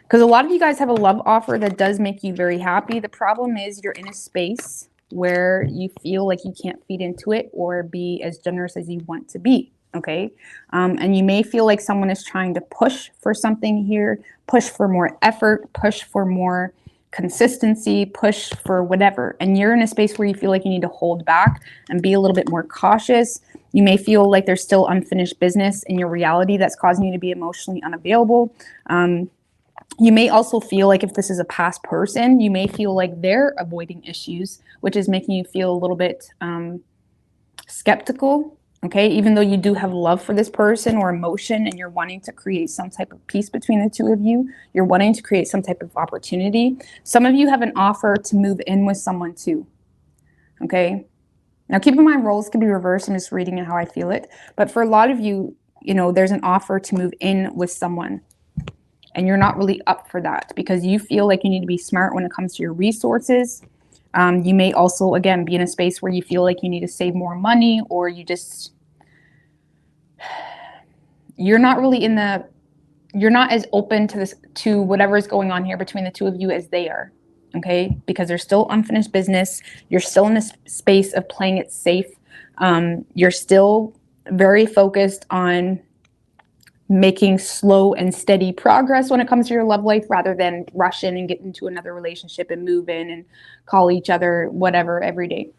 Because a lot of you guys have a love offer that does make you very happy. The problem is you're in a space where you feel like you can't feed into it or be as generous as you want to be, okay? And you may feel like someone is trying to push for something here, push for more effort, push for more consistency, push for whatever. And you're in a space where you feel like you need to hold back and be a little bit more cautious. You may feel like there's still unfinished business in your reality that's causing you to be emotionally unavailable. You may also feel like if this is a past person, you may feel like they're avoiding issues, which is making you feel a little bit skeptical. Okay, even though you do have love for this person or emotion and you're wanting to create some type of peace between the two of you, you're wanting to create some type of opportunity. Some of you have an offer to move in with someone too. Okay, now keep in mind roles can be reversed. I'm just reading it how I feel it. But for a lot of you, you know, there's an offer to move in with someone and you're not really up for that because you feel like you need to be smart when it comes to your resources. You may also, again, be in a space where you feel like you need to save more money, or you're not really you're not as open to this, to whatever is going on here between the two of you as they are, okay? Because there's still unfinished business. You're still in this space of playing it safe. You're still very focused on making slow and steady progress when it comes to your love life rather than rush in and get into another relationship and move in and call each other whatever every day.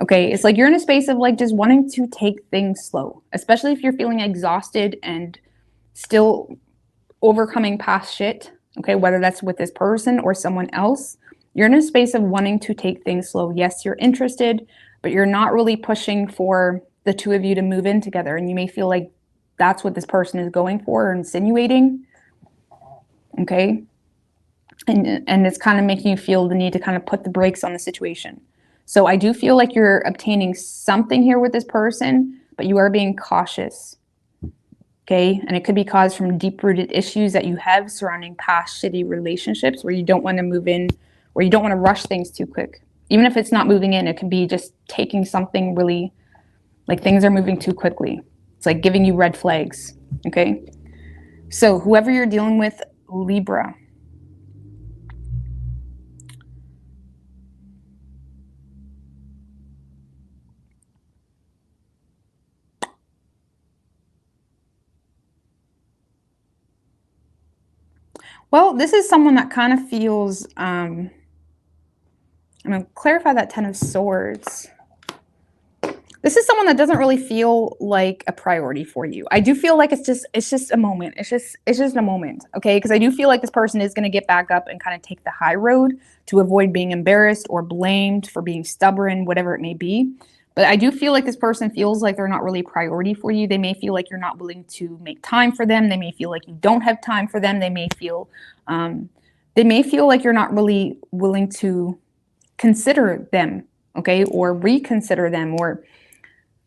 Okay, it's like you're in a space of like just wanting to take things slow, especially if you're feeling exhausted and still overcoming past shit, okay, whether that's with this person or someone else. You're in a space of wanting to take things slow. Yes, you're interested, but you're not really pushing for the two of you to move in together, and you may feel like that's what this person is going for or insinuating, okay? And it's kind of making you feel the need to kind of put the brakes on the situation. So I do feel like you're obtaining something here with this person, but you are being cautious, okay? And it could be caused from deep-rooted issues that you have surrounding past shitty relationships where you don't want to move in, where you don't want to rush things too quick. Even if it's not moving in, it can be just taking something really, like things are moving too quickly. It's like giving you red flags, okay? So whoever you're dealing with, Libra. Well, this is someone that kind of feels, I'm going to clarify that 10 of Swords. This is someone that doesn't really feel like a priority for you. I do feel like it's just a moment. It's just a moment, okay? Because I do feel like this person is going to get back up and kind of take the high road to avoid being embarrassed or blamed for being stubborn, whatever it may be. But I do feel like this person feels like they're not really a priority for you. They may feel like you're not willing to make time for them. They may feel like you don't have time for them. They may feel like you're not really willing to consider them, okay, or reconsider them, or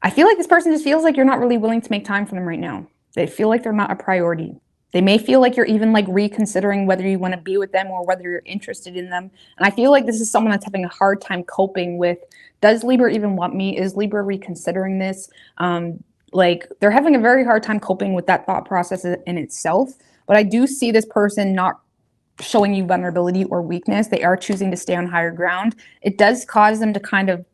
I feel like this person just feels like you're not really willing to make time for them right now. They feel like they're not a priority. They may feel like you're even like reconsidering whether you want to be with them or whether you're interested in them. And I feel like this is someone that's having a hard time coping with, does Libra even want me? Is Libra reconsidering this? Like they're having a very hard time coping with that thought process in itself. But I do see this person not showing you vulnerability or weakness. They are choosing to stay on higher ground. It does cause them to kind of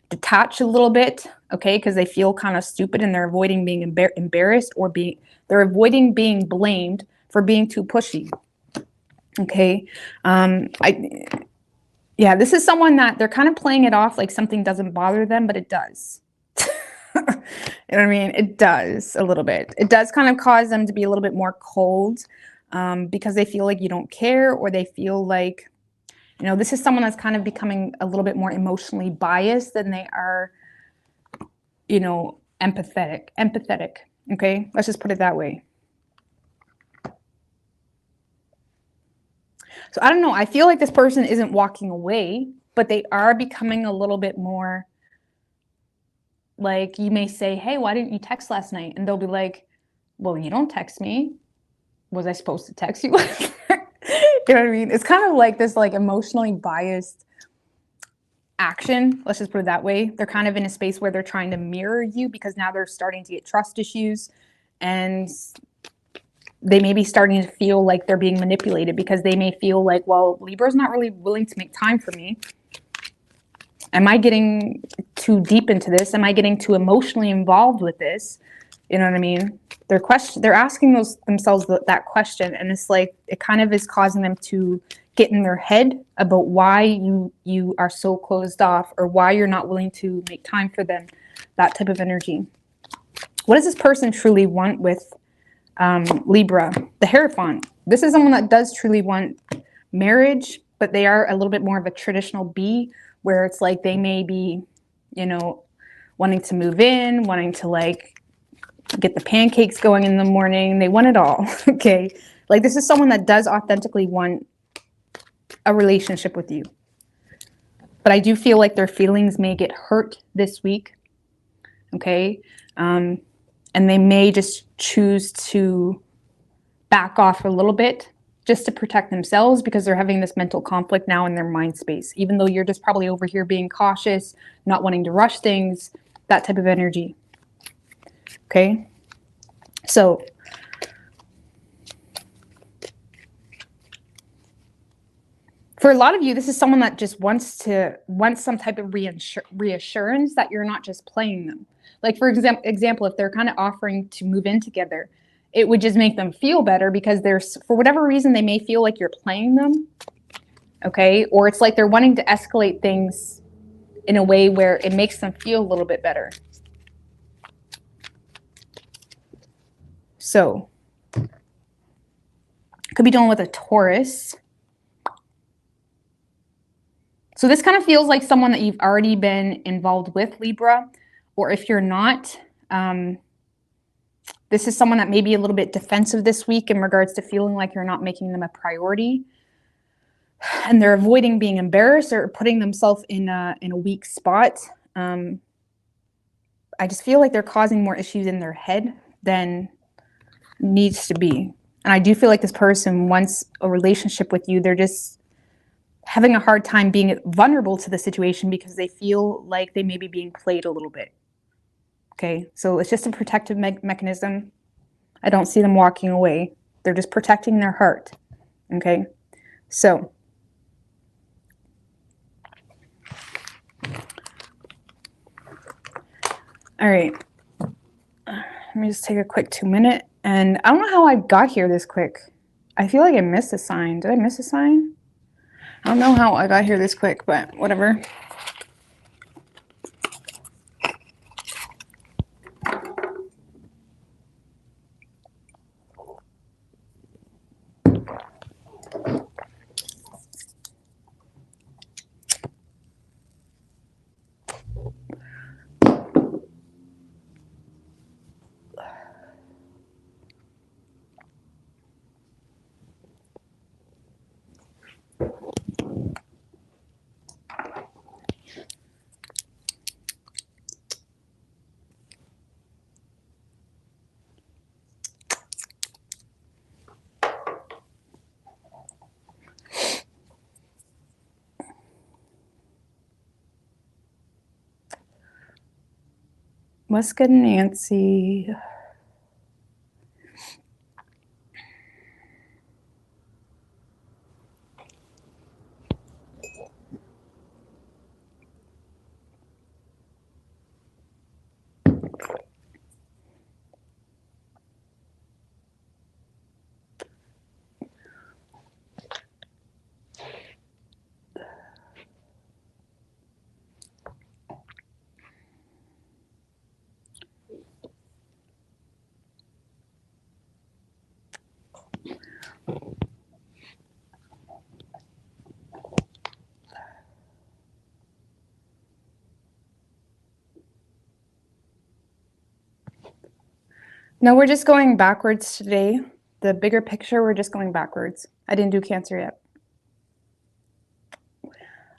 detach a little bit, okay, because they feel kind of stupid and they're avoiding being embarrassed or they're avoiding being blamed for being too pushy, okay. Yeah, this is someone that they're kind of playing it off like something doesn't bother them, but it does. You know what I mean? It does a little bit. It does kind of cause them to be a little bit more cold. because they feel like you don't care, or they feel like, this is someone that's kind of becoming a little bit more emotionally biased than they are, empathetic. Okay, let's just put it that way. So I don't know. I feel like this person isn't walking away, but they are becoming a little bit more like, you may say, hey, why didn't you text last night? And they'll be like, well, you don't text me. Was I supposed to text you? You know what I mean? It's kind of like this like emotionally biased action. Let's just put it that way. They're kind of in a space where they're trying to mirror you because now they're starting to get trust issues, and they may be starting to feel like they're being manipulated because they may feel like, well, Libra's not really willing to make time for me. Am I getting too deep into this? Am I getting too emotionally involved with this? You know what I mean? They're asking themselves that question, and it's like it kind of is causing them to get in their head about why you are so closed off, or why you're not willing to make time for them. That type of energy. What does this person truly want with Libra? The Hierophant. This is someone that does truly want marriage, but they are a little bit more of a traditional B, where it's like they may be, wanting to move in, wanting to like get the pancakes going in the morning. They want it all. Okay. Like, this is someone that does authentically want a relationship with you. But I do feel like their feelings may get hurt this week. Okay. And they may just choose to back off a little bit just to protect themselves, because they're having this mental conflict now in their mind space, even though you're just probably over here being cautious, not wanting to rush things, that type of energy. Okay. So for a lot of you, this is someone that just wants some type of reassurance that you're not just playing them. Like, for example, if they're kind of offering to move in together, it would just make them feel better because for whatever reason, they may feel like you're playing them. Okay. Or it's like they're wanting to escalate things in a way where it makes them feel a little bit better. So could be dealing with a Taurus. So this kind of feels like someone that you've already been involved with, Libra, or if you're not, this is someone that may be a little bit defensive this week in regards to feeling like you're not making them a priority, and they're avoiding being embarrassed or putting themselves in a weak spot. I just feel like they're causing more issues in their head than needs to be. And I do feel like this person wants a relationship with you. They're just having a hard time being vulnerable to the situation because they feel like they may be being played a little bit. Okay, so it's just a protective mechanism. I don't see them walking away. They're just protecting their heart. Okay, so all right. Let me just take a quick 2-minute. And I don't know how I got here this quick. I feel like I missed a sign. Did I miss a sign? I don't know how I got here this quick, but whatever. What's good, Nancy? No, we're just going backwards today. The bigger picture, we're just going backwards. I didn't do Cancer yet.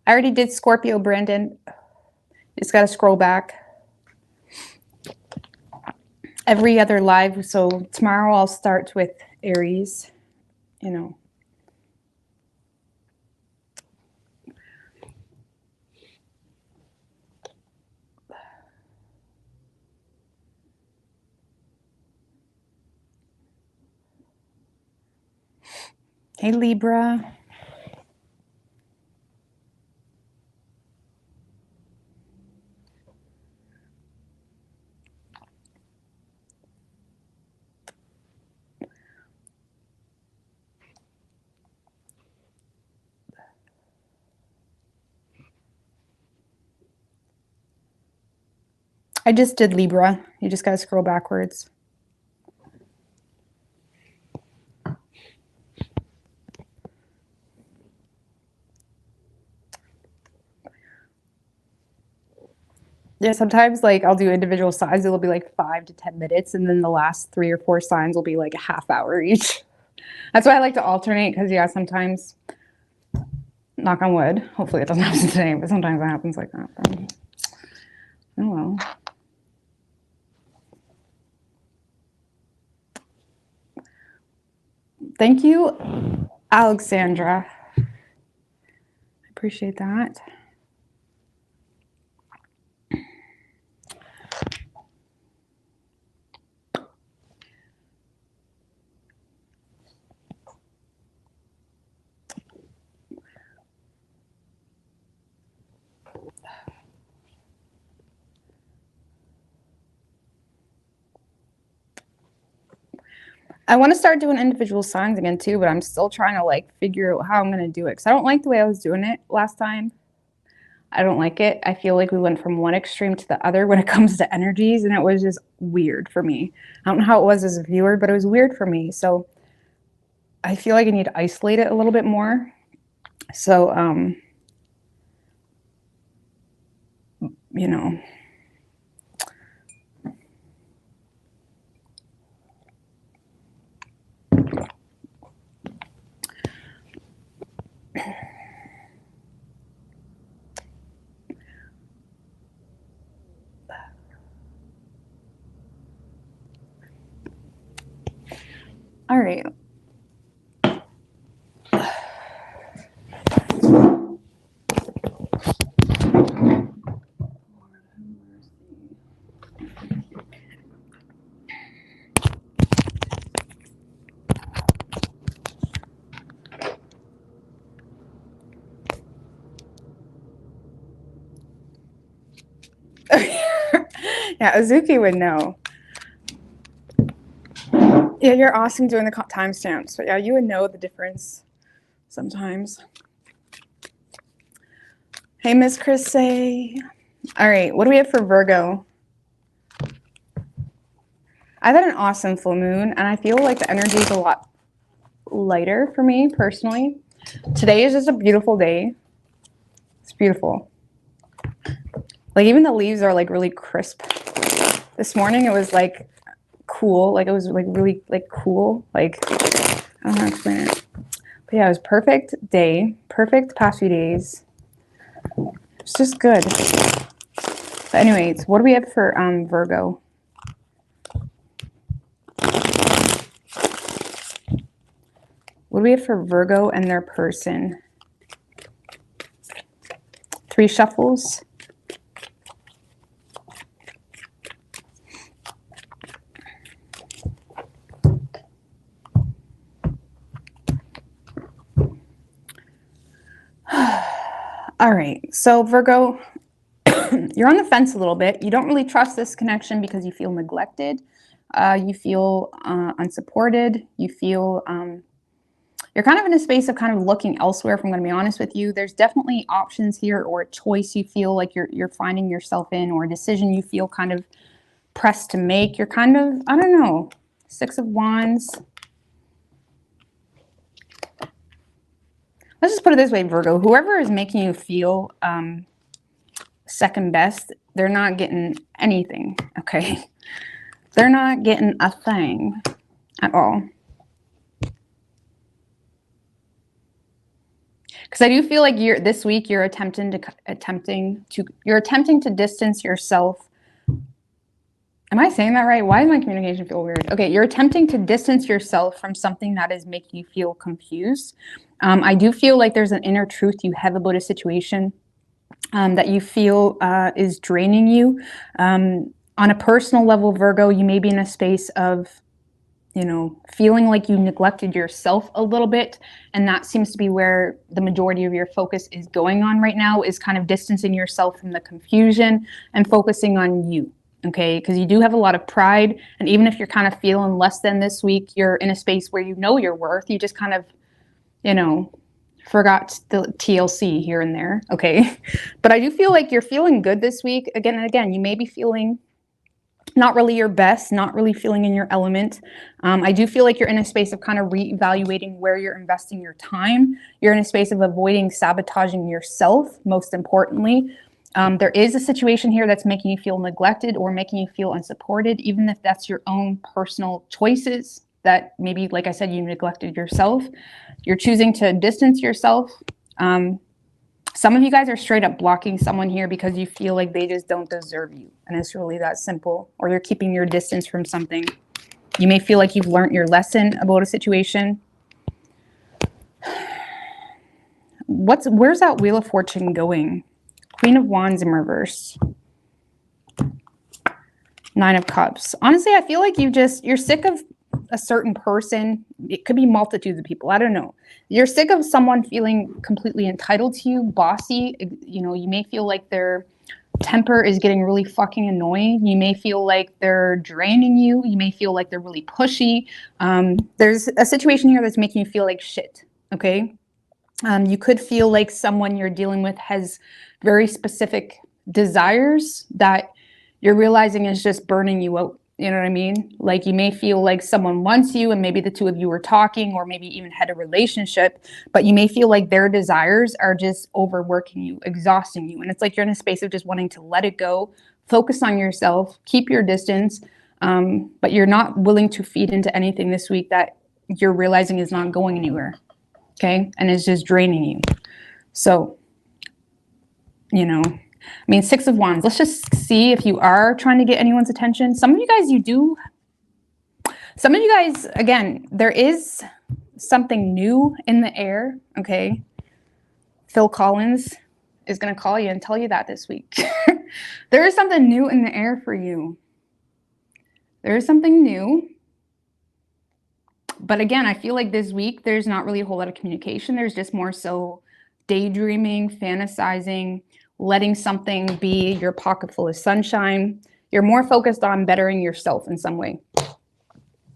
I already did Scorpio, Brandon. Just got to scroll back. Every other live. So tomorrow I'll start with Aries, you know. Hey, Libra. I just did Libra. You just got to scroll backwards. Yeah, sometimes like I'll do individual signs. It'll be like 5 to 10 minutes, and then the last 3 or 4 signs will be like a half hour each. That's why I like to alternate, because yeah, sometimes, knock on wood, hopefully it doesn't happen today, but sometimes it happens like that. But, oh well. Thank you, Alexandra. I appreciate that. I want to start doing individual signs again too, but I'm still trying to like figure out how I'm going to do it, because I don't like the way I was doing it last time. I don't like it. I feel like we went from one extreme to the other when it comes to energies, and it was just weird for me. I don't know how it was as a viewer, but it was weird for me. So I feel like I need to isolate it a little bit more. So, you know. All right. Yeah, Azuki would know. Yeah, you're awesome doing the timestamps, but yeah, you would know the difference sometimes. Hey, Miss Chris. All right, what do we have for Virgo? I've had an awesome full moon, and I feel like the energy is a lot lighter for me personally. Today is just a beautiful day. It's beautiful. Like even the leaves are like really crisp. This morning it was like cool, like it was like really like cool. Like I don't know how to explain it. But yeah, it was perfect day, perfect past few days. It's just good. But anyways, what do we have for Virgo? What do we have for Virgo and their person? 3 shuffles. All right, so Virgo, you're on the fence a little bit. You don't really trust this connection because you feel neglected. You feel unsupported. You feel you're kind of in a space of kind of looking elsewhere, if I'm going to be honest with you. There's definitely options here, or a choice you feel like you're finding yourself in, or a decision you feel kind of pressed to make. You're kind of, I don't know, 6 of Wands. Let's just put it this way, Virgo. Whoever is making you feel second best, they're not getting anything, okay? They're not getting a thing at all. Because I do feel like this week you're attempting to distance yourself. Am I saying that right? Why does my communication feel weird? Okay, you're attempting to distance yourself from something that is making you feel confused. I do feel like there's an inner truth you have about a situation that you feel is draining you. On a personal level, Virgo, you may be in a space of, feeling like you neglected yourself a little bit. And that seems to be where the majority of your focus is going on right now, is kind of distancing yourself from the confusion and focusing on you. Okay, because you do have a lot of pride. And even if you're kind of feeling less than this week, you're in a space where you know your worth. You just kind of, forgot the TLC here and there. Okay, but I do feel like you're feeling good this week. Again and again, you may be feeling not really your best, not really feeling in your element. I do feel like you're in a space of kind of reevaluating where you're investing your time. You're in a space of avoiding sabotaging yourself, most importantly. There is a situation here that's making you feel neglected or making you feel unsupported, even if that's your own personal choices that maybe, like I said, you neglected yourself. You're choosing to distance yourself. Some of you guys are straight up blocking someone here because you feel like they just don't deserve you. And it's really that simple. Or you're keeping your distance from something. You may feel like you've learned your lesson about a situation. Where's that Wheel of Fortune going? Queen of Wands in reverse. Nine of Cups. Honestly, I feel like you're sick of a certain person. It could be multitudes of people. I don't know. You're sick of someone feeling completely entitled to you, bossy. You may feel like their temper is getting really fucking annoying. You may feel like they're draining you. You may feel like they're really pushy. There's a situation here that's making you feel like shit. Okay. You could feel like someone you're dealing with has very specific desires that you're realizing is just burning you out. You know what I mean? Like you may feel like someone wants you and maybe the two of you were talking or maybe even had a relationship, but you may feel like their desires are just overworking you, exhausting you. And it's like you're in a space of just wanting to let it go, focus on yourself, keep your distance, but you're not willing to feed into anything this week that you're realizing is not going anywhere. Okay? And it's just draining you. So, Six of Wands. Let's just see if you are trying to get anyone's attention. Some of you guys, again, there is something new in the air, okay? Phil Collins is going to call you and tell you that this week. There is something new in the air for you. There is something new. But again, I feel like this week, there's not really a whole lot of communication. There's just more so daydreaming, fantasizing, letting something be your pocket full of sunshine. You're more focused on bettering yourself in some way.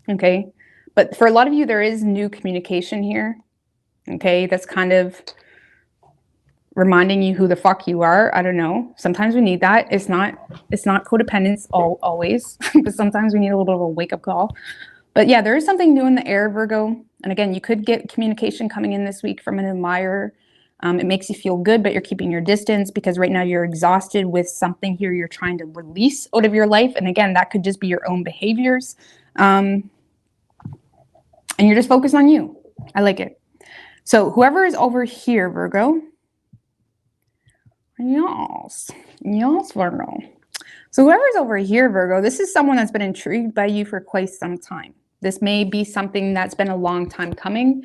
Okay. But for a lot of you, there is new communication here. Okay. That's kind of reminding you who the fuck you are. I don't know. Sometimes we need that. It's not codependence always, but sometimes we need a little bit of a wake up call. But yeah, there is something new in the air, Virgo. And again, you could get communication coming in this week from an admirer. It makes you feel good, but you're keeping your distance because right now you're exhausted with something here you're trying to release out of your life. And again, that could just be your own behaviors. And you're just focused on you. I like it. So whoever is over here, Virgo. Yes, Virgo. So whoever's over here, Virgo, this is someone that's been intrigued by you for quite some time. This may be something that's been a long time coming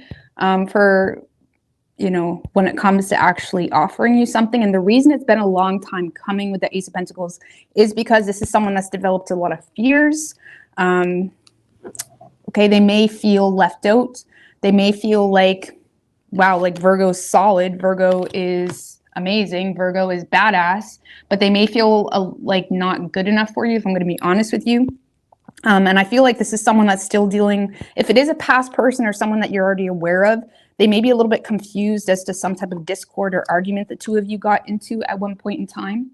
when it comes to actually offering you something. And the reason it's been a long time coming with the Ace of Pentacles is because this is someone that's developed a lot of fears. Okay, they may feel left out. They may feel like, wow, like Virgo's solid. Virgo is amazing. Virgo is badass. But they may feel like not good enough for you, if I'm going to be honest with you. And I feel like this is someone that's still dealing, if it is a past person or someone that you're already aware of, they may be a little bit confused as to some type of discord or argument the two of you got into at one point in time.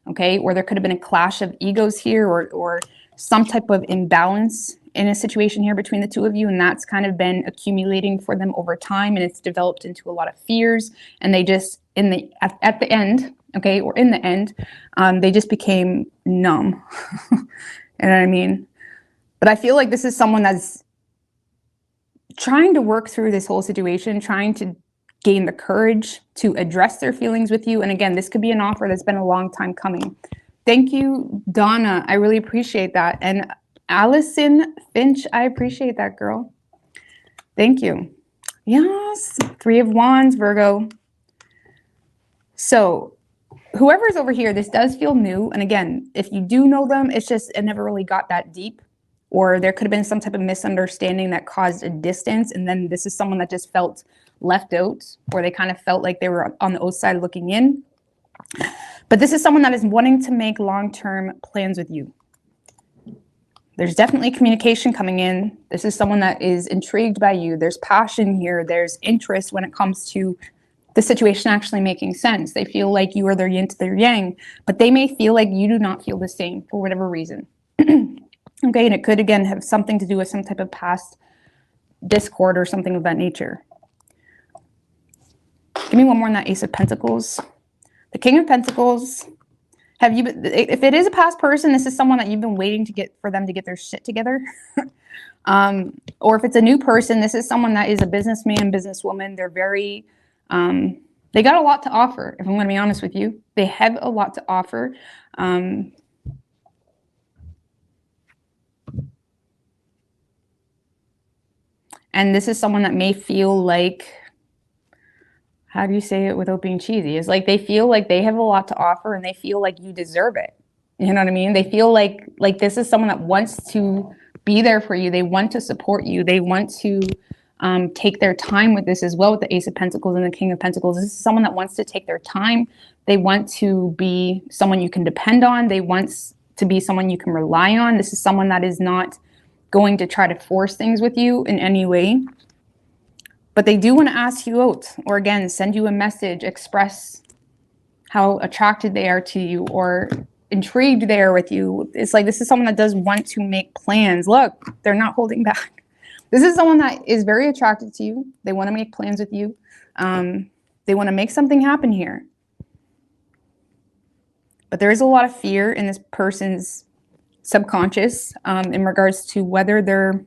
Okay, or there could have been a clash of egos here or some type of imbalance in a situation here between the two of you, and that's kind of been accumulating for them over time, and it's developed into a lot of fears, and they just at the end, okay, or in the end, they just became numb. You know what I mean? But I feel like this is someone that's trying to work through this whole situation, trying to gain the courage to address their feelings with you. And again, this could be an offer that's been a long time coming. Thank you, Donna. I really appreciate that. And Allison Finch, I appreciate that, girl. Thank you. Yes, 3 of Wands, Virgo. So whoever's over here, this does feel new. And again, if you do know them, it's just, it never really got that deep. Or there could have been some type of misunderstanding that caused a distance. And then this is someone that just felt left out, or they kind of felt like they were on the outside looking in. But this is someone that is wanting to make long-term plans with you. There's definitely communication coming in. This is someone that is intrigued by you. There's passion here. There's interest when it comes to the situation actually making sense. They feel like you are their yin to their yang, but they may feel like you do not feel the same for whatever reason. Okay, and it could, again, have something to do with some type of past discord or something of that nature. Give me one more on that Ace of Pentacles. The King of Pentacles. Have you, if it is a past person, this is someone that you've been waiting to get, for them to get their shit together. Or if it's a new person, this is someone that is a businessman, businesswoman. They're very, they got a lot to offer, if I'm going to be honest with you. They have a lot to offer. And this is someone that may feel like, how do you say it without being cheesy? It's like they feel like they have a lot to offer and they feel like you deserve it. You know what I mean? They feel like this is someone that wants to be there for you. They want to support you. They want to take their time with this as well, with the Ace of Pentacles and the King of Pentacles. This is someone that wants to take their time. They want to be someone you can depend on. They want to be someone you can rely on. This is someone that is not going to try to force things with you in any way. But they do want to ask you out, or again, send you a message, express how attracted they are to you or intrigued they are with you. It's like, this is someone that does want to make plans. Look, they're not holding back. This is someone that is very attracted to you. They want to make plans with you. They want to make something happen here. But there is a lot of fear in this person's subconscious in regards to whether they're,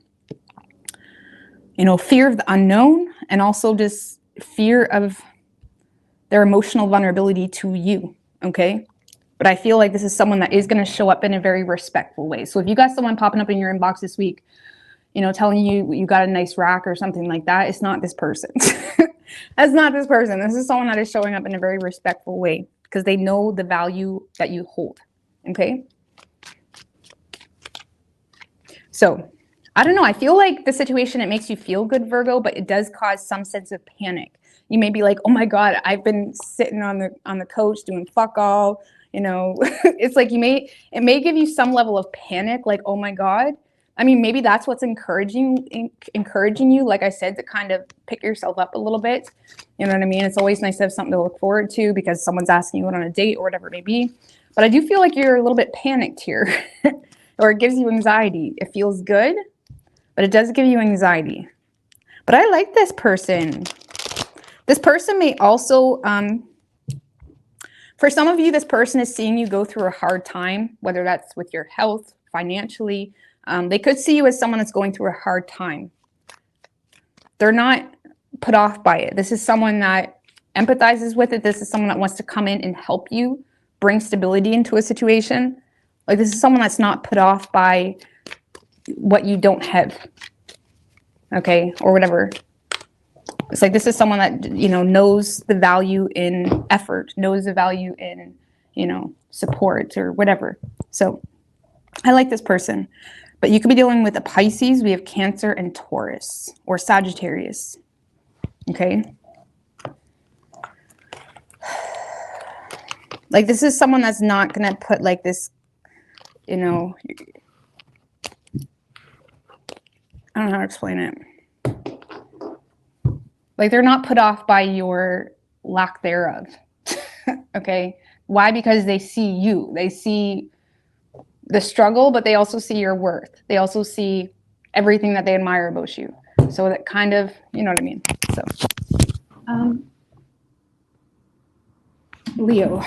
fear of the unknown, and also just fear of their emotional vulnerability to you, okay? But I feel like this is someone that is going to show up in a very respectful way. So if you got someone popping up in your inbox this week, telling you you got a nice rack or something like that, it's not this person. That's not this person. This is someone that is showing up in a very respectful way because they know the value that you hold, okay? So I don't know. I feel like the situation, it makes you feel good, Virgo, but it does cause some sense of panic. You may be like, oh my God, I've been sitting on the couch doing fuck all. It's like it may give you some level of panic, like, oh my God. I mean, maybe that's what's encouraging you, like I said, to kind of pick yourself up a little bit. You know what I mean? It's always nice to have something to look forward to because someone's asking you out on a date or whatever it may be. But I do feel like you're a little bit panicked here or it gives you anxiety. It feels good, but it does give you anxiety. But I like this person. This person may also, for some of you, this person is seeing you go through a hard time, whether that's with your health, financially. They could see you as someone that's going through a hard time. They're not put off by it. This is someone that empathizes with it. This is someone that wants to come in and help you bring stability into a situation. Like, this is someone that's not put off by what you don't have, okay, or whatever. It's like, this is someone that, knows the value in effort, knows the value in, support or whatever. So I like this person. But you could be dealing with a Pisces. We have Cancer and Taurus or Sagittarius. Okay. Like, this is someone that's not going to put like this, I don't know how to explain it. Like, they're not put off by your lack thereof. Okay. Why? Because they see you. They see the struggle, but they also see your worth. They also see everything that they admire about you. So that kind of, you know what I mean? So, Leo.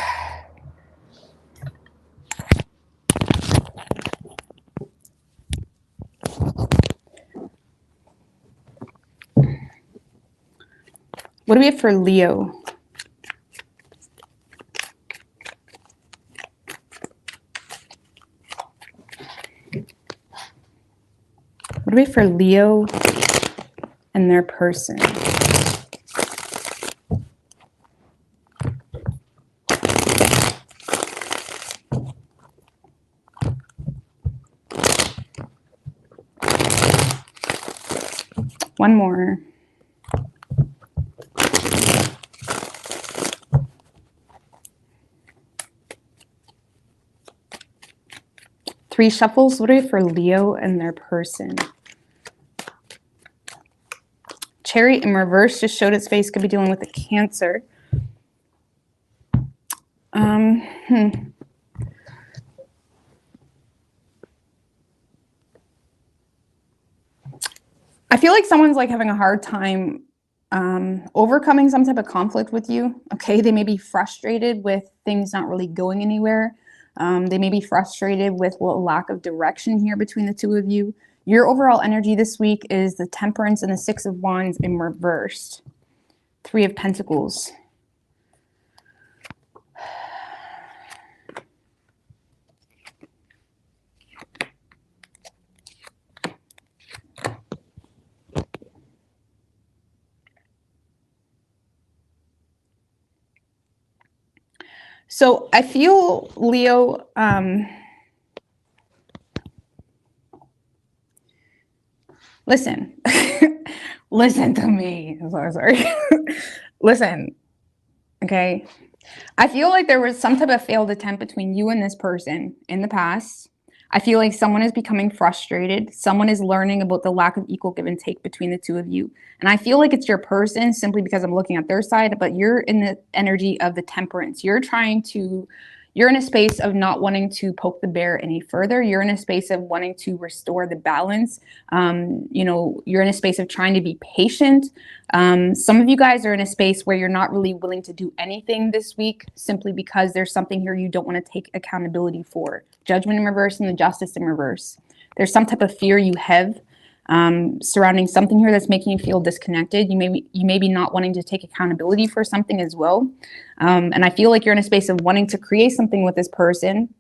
What do we have for Leo? What do we have for Leo and their person? One more. Three shuffles. What do we have for Leo and their person? Chariot in reverse just showed its face. Could be dealing with a Cancer. I feel like someone's like having a hard time overcoming some type of conflict with you. Okay, they may be frustrated with things not really going anywhere. They may be frustrated with a lack of direction here between the two of you. Your overall energy this week is the Temperance and the Six of Wands in reversed. Three of Pentacles. So I feel, Leo, listen, listen to me. I'm so sorry. Listen, okay? I feel like there was some type of failed attempt between you and this person in the past. I feel like someone is becoming frustrated. Someone is learning about the lack of equal give and take between the two of you. And I feel like it's your person simply because I'm looking at their side, but you're in the energy of the Temperance. You're in a space of not wanting to poke the bear any further. You're in a space of wanting to restore the balance. You're in a space of trying to be patient. Some of you guys are in a space where you're not really willing to do anything this week simply because there's something here you don't want to take accountability for. Judgment in reverse and the Justice in reverse. There's some type of fear you have surrounding something here that's making you feel disconnected. You may be not wanting to take accountability for something as well. And I feel like you're in a space of wanting to create something with this person.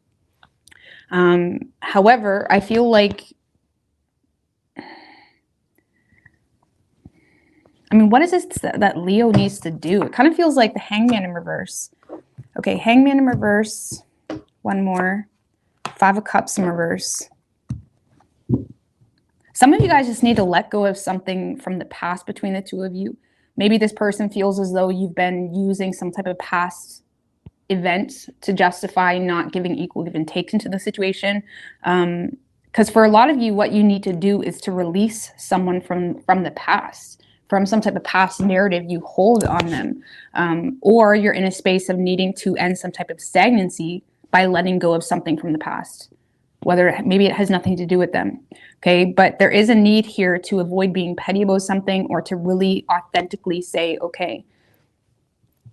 However, I feel like, what is this that Leo needs to do? It kind of feels like the Hangman in reverse. Okay, Hangman in reverse. One more. Five of Cups in reverse. Some of you guys just need to let go of something from the past between the two of you. Maybe this person feels as though you've been using some type of past event to justify not giving equal give and take into the situation. Because for a lot of you, what you need to do is to release someone from the past, from some type of past narrative you hold on them. Or you're in a space of needing to end some type of stagnancy by letting go of something from the past. Whether maybe it has nothing to do with them, okay? But there is a need here to avoid being petty about something or to really authentically say, okay,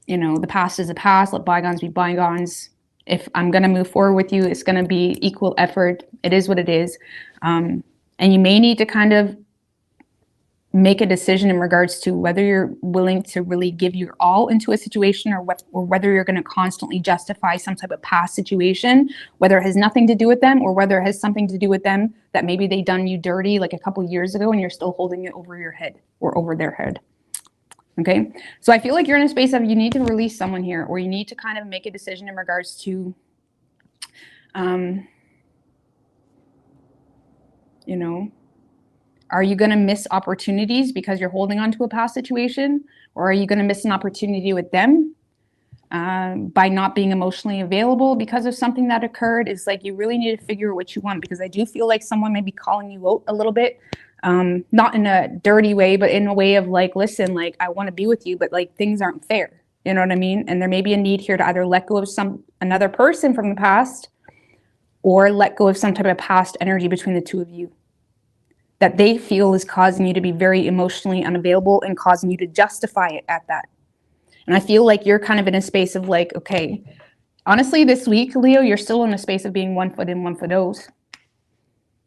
the past is the past, let bygones be bygones. If I'm gonna move forward with you, it's gonna be equal effort. It is what it is. And you may need to kind of make a decision in regards to whether you're willing to really give your all into a situation or whether you're going to constantly justify some type of past situation, whether it has nothing to do with them or whether it has something to do with them that maybe they done you dirty like a couple years ago and you're still holding it over your head or over their head. Okay, so I feel like you're in a space of you need to release someone here, or you need to kind of make a decision in regards to are you going to miss opportunities because you're holding on to a past situation? Or are you going to miss an opportunity with them by not being emotionally available because of something that occurred? It's like you really need to figure out what you want, because I do feel like someone may be calling you out a little bit. Not in a dirty way, but in a way of like, listen, like I want to be with you, but like things aren't fair. You know what I mean? And there may be a need here to either let go of another person from the past or let go of some type of past energy between the two of you that they feel is causing you to be very emotionally unavailable and causing you to justify it at that. And I feel like you're kind of in a space of like, okay, honestly, this week, Leo, you're still in a space of being 1 foot in, 1 foot out.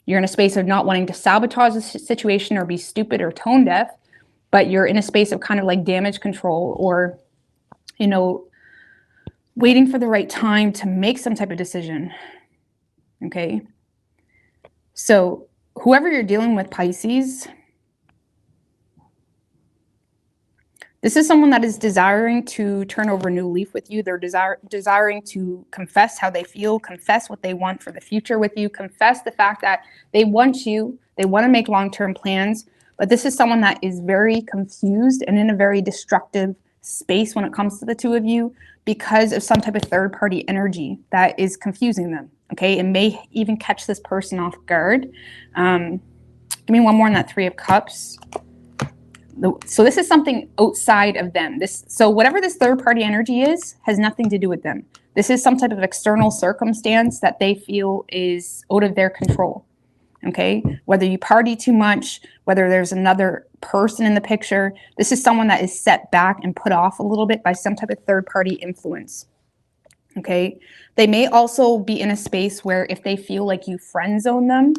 You're in a space of not wanting to sabotage the situation or be stupid or tone deaf. but you're in a space of kind of like damage control, or, you know, waiting for the right time to make some type of decision. Okay. So whoever you're dealing with, Pisces, this is someone that is desiring to turn over a new leaf with you. They're desiring to confess how they feel, confess what they want for the future with you, confess the fact that they want you, they want to make long-term plans. But this is someone that is very confused and in a very destructive space when it comes to the two of you, because of some type of third-party energy that is confusing them. Okay, it may even catch this person off guard. Give me one more on that Three of Cups. So this is something outside of them. So whatever this third-party energy is has nothing to do with them. This is some type of external circumstance that they feel is out of their control. Okay, whether you party too much, whether there's another person in the picture, this is someone that is set back and put off a little bit by some type of third-party influence. Okay, they may also be in a space where if they feel like you friend zone them,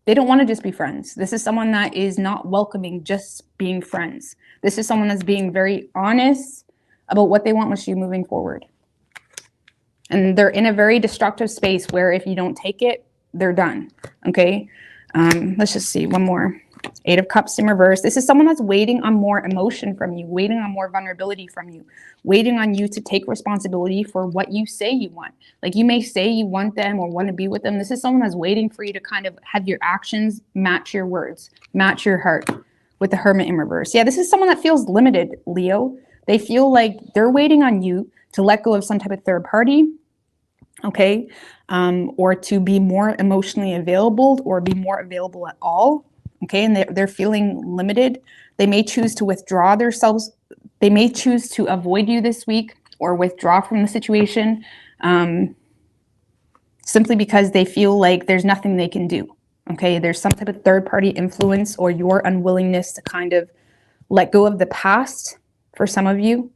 they don't want to just be friends. This is someone that is not welcoming just being friends. This is someone that's being very honest about what they want with you moving forward. And they're in a very destructive space where if you don't take it, they're done. Okay, let's just see one more. Eight of Cups in reverse. This is someone that's waiting on more emotion from you, waiting on more vulnerability from you, waiting on you to take responsibility for what you say you want. Like, you may say you want them or want to be with them. This is someone that's waiting for you to kind of have your actions match your words, match your heart, with the Hermit in reverse. Yeah, this is someone that feels limited, Leo. They feel like they're waiting on you to let go of some type of third party, okay, or to be more emotionally available or be more available at all. Okay, and they're feeling limited. They may choose to withdraw themselves. They may choose to avoid you this week or withdraw from the situation, simply because they feel like there's nothing they can do. Okay, there's some type of third-party influence or your unwillingness to kind of let go of the past for some of you.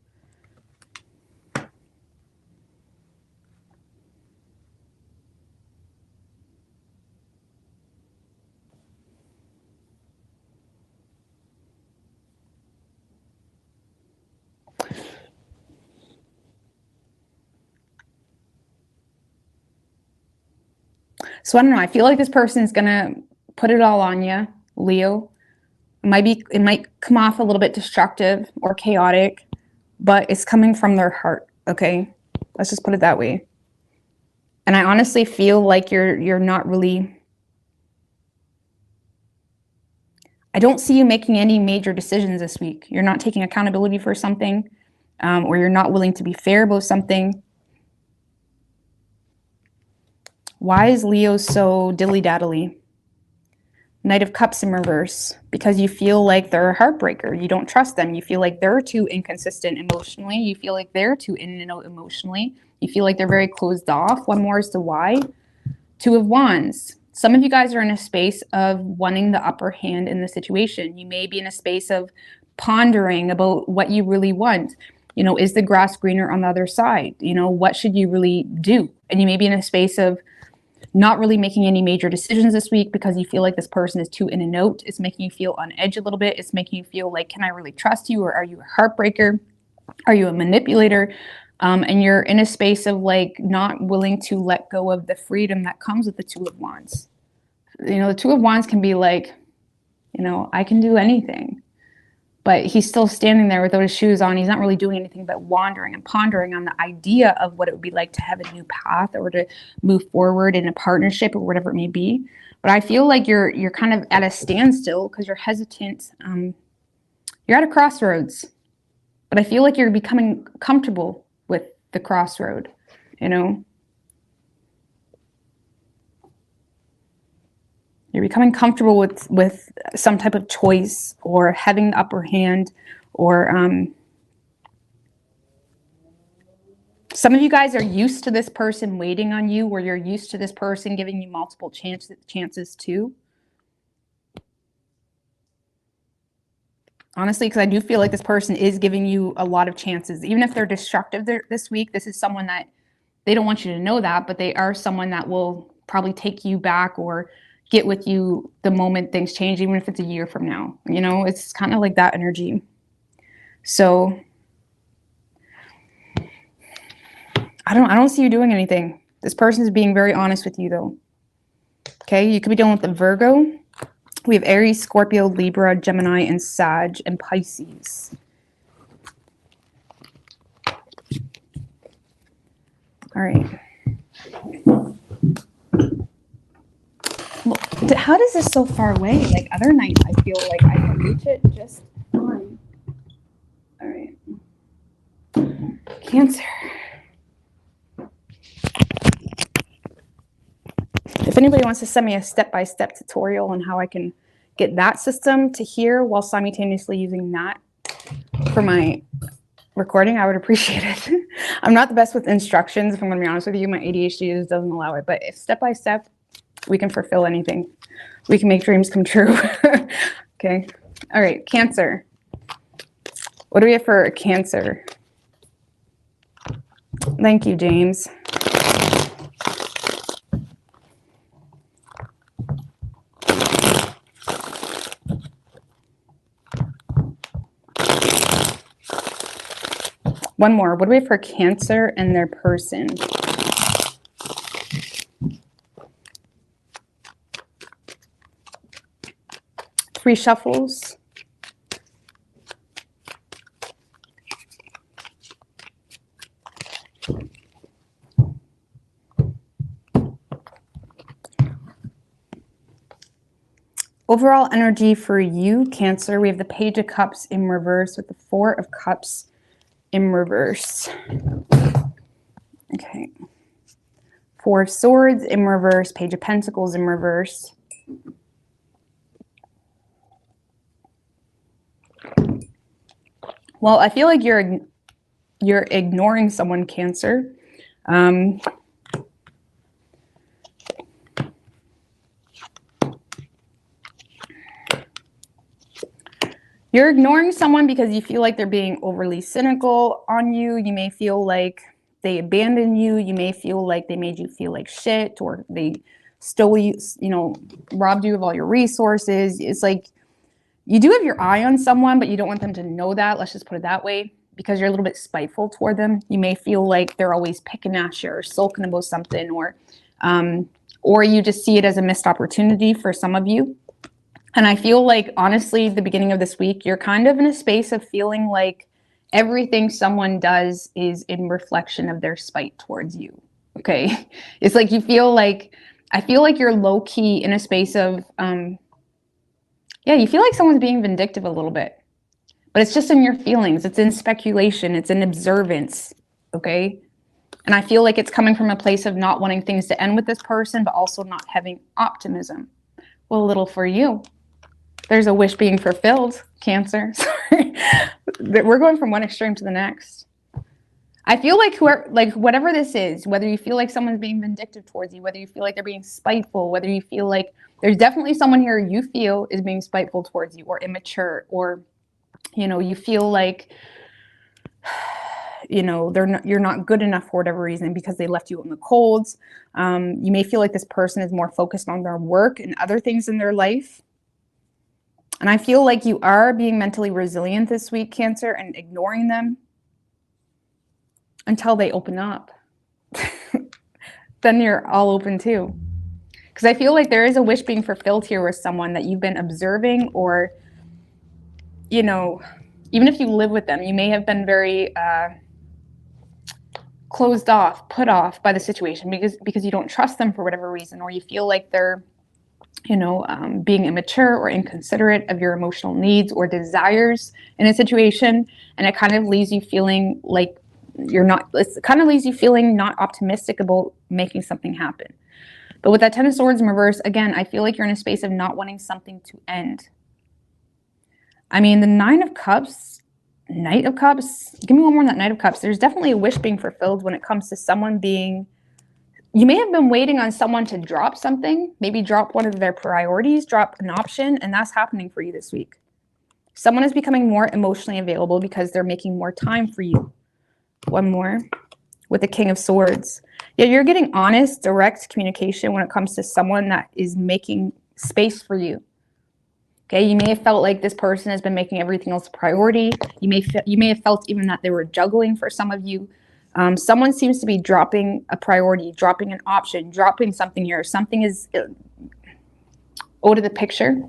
So I don't know, I feel like this person is gonna put it all on you, Leo. It might come off a little bit destructive or chaotic, but it's coming from their heart, okay? Let's just put it that way. And I honestly feel like you're not really, I don't see you making any major decisions this week. You're not taking accountability for something, or you're not willing to be fair about something. Why is Leo so dilly-daddly? Knight of Cups in reverse, because you feel like they're a heartbreaker. You don't trust them. You feel like they're too inconsistent emotionally. You feel like they're too in and out emotionally. You feel like they're very closed off. One more as to why. Two of Wands. Some of you guys are in a space of wanting the upper hand in the situation. You may be in a space of pondering about what you really want. You know, is the grass greener on the other side? You know, what should you really do? And you may be in a space of not really making any major decisions this week because you feel like this person is too in and out. It's making you feel on edge a little bit. It's making you feel like, can I really trust you? Or are you a heartbreaker? Are you a manipulator? And you're in a space of like not willing to let go of the freedom that comes with the Two of Wands. You know, the Two of Wands can be like, you know, I can do anything. But he's still standing there without his shoes on. He's not really doing anything but wandering and pondering on the idea of what it would be like to have a new path or to move forward in a partnership or whatever it may be. But I feel like you're kind of at a standstill because you're hesitant. You're at a crossroads. But I feel like you're becoming comfortable with the crossroad, you know? You're becoming comfortable with some type of choice or having the upper hand, or some of you guys are used to this person waiting on you, or you're used to this person giving you multiple chances too. Honestly, because I do feel like this person is giving you a lot of chances. Even if they're destructive this week, this is someone that they don't want you to know that, but they are someone that will probably take you back or, get with you the moment things change, even if it's a year from now. You know, it's kind of like that energy. So I don't see you doing anything. This person is being very honest with you, though. Okay, you could be dealing with the Virgo. We have Aries, Scorpio, Libra, Gemini, and Sag, and Pisces. All right. Well, how does this so far away? Like other nights, I feel like I can reach it just fine. All right. Cancer. If anybody wants to send me a step-by-step tutorial on how I can get that system to here while simultaneously using that for my recording, I would appreciate it. I'm not the best with instructions, if I'm going to be honest with you. My ADHD just doesn't allow it. But if step-by-step, we can fulfill anything. We can make dreams come true. Okay. All right. Cancer. What do we have for Cancer? Thank you, James. One more. What do we have for Cancer and their person? Three shuffles. Overall energy for you, Cancer, we have the Page of Cups in reverse with the Four of Cups in reverse. Okay. Four of Swords in reverse, Page of Pentacles in reverse. Well, I feel like you're ignoring someone, Cancer. You're ignoring someone because you feel like they're being overly cynical on you. You may feel like they abandoned you. You may feel like they made you feel like shit, or they stole you, robbed you of all your resources. It's like you do have your eye on someone, but you don't want them to know that. Let's just put it that way, because you're a little bit spiteful toward them. You may feel like they're always picking at you or sulking about something, or you just see it as a missed opportunity for some of you. And I feel like, honestly, the beginning of this week, you're kind of in a space of feeling like everything someone does is in reflection of their spite towards you. Okay. It's like I feel like you're low key in a space of, you feel like someone's being vindictive a little bit, but it's just in your feelings. It's in speculation. It's in observance. Okay. And I feel like it's coming from a place of not wanting things to end with this person, but also not having optimism. Well, a little for you. There's a wish being fulfilled, Cancer. Sorry. We're going from one extreme to the next. I feel like whatever this is, whether you feel like someone's being vindictive towards you, whether you feel like they're being spiteful, whether you feel like there's definitely someone here you feel is being spiteful towards you or immature, or, you feel like, you're not good enough for whatever reason because they left you in the colds. You may feel like this person is more focused on their work and other things in their life. And I feel like you are being mentally resilient this week, Cancer, and ignoring them until they open up. Then you're all open too. Because I feel like there is a wish being fulfilled here with someone that you've been observing, or, even if you live with them, you may have been very closed off, put off by the situation because you don't trust them for whatever reason, or you feel like they're being immature or inconsiderate of your emotional needs or desires in a situation. And it kind of leaves you feeling like not optimistic about making something happen. But with that Ten of Swords in reverse, again, I feel like you're in a space of not wanting something to end. I mean, the Nine of Cups, Knight of Cups, give me one more on that Knight of Cups. There's definitely a wish being fulfilled when it comes to someone being, you may have been waiting on someone to drop something, maybe drop one of their priorities, drop an option, and that's happening for you this week. Someone is becoming more emotionally available because they're making more time for you. One more. with the King of Swords. Yeah, you're getting honest, direct communication when it comes to someone that is making space for you. Okay, you may have felt like this person has been making everything else a priority. You may have felt even that they were juggling for some of you. Someone seems to be dropping a priority, dropping an option, dropping something here. Something is out of the picture,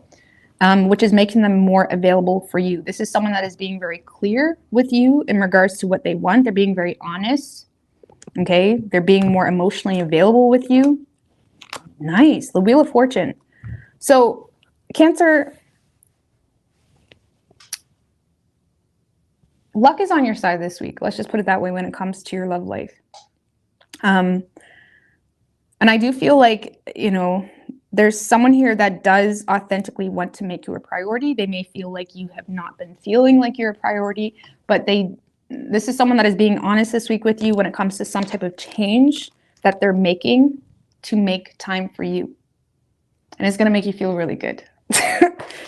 which is making them more available for you. This is someone that is being very clear with you in regards to what they want. They're being very honest. Okay, they're being more emotionally available with you. Nice, the Wheel of Fortune. So, Cancer, luck is on your side this week. Let's just put it that way when it comes to your love life. And I do feel like, there's someone here that does authentically want to make you a priority. They may feel like you have not been feeling like you're a priority, but this is someone that is being honest this week with you when it comes to some type of change that they're making to make time for you. And it's going to make you feel really good.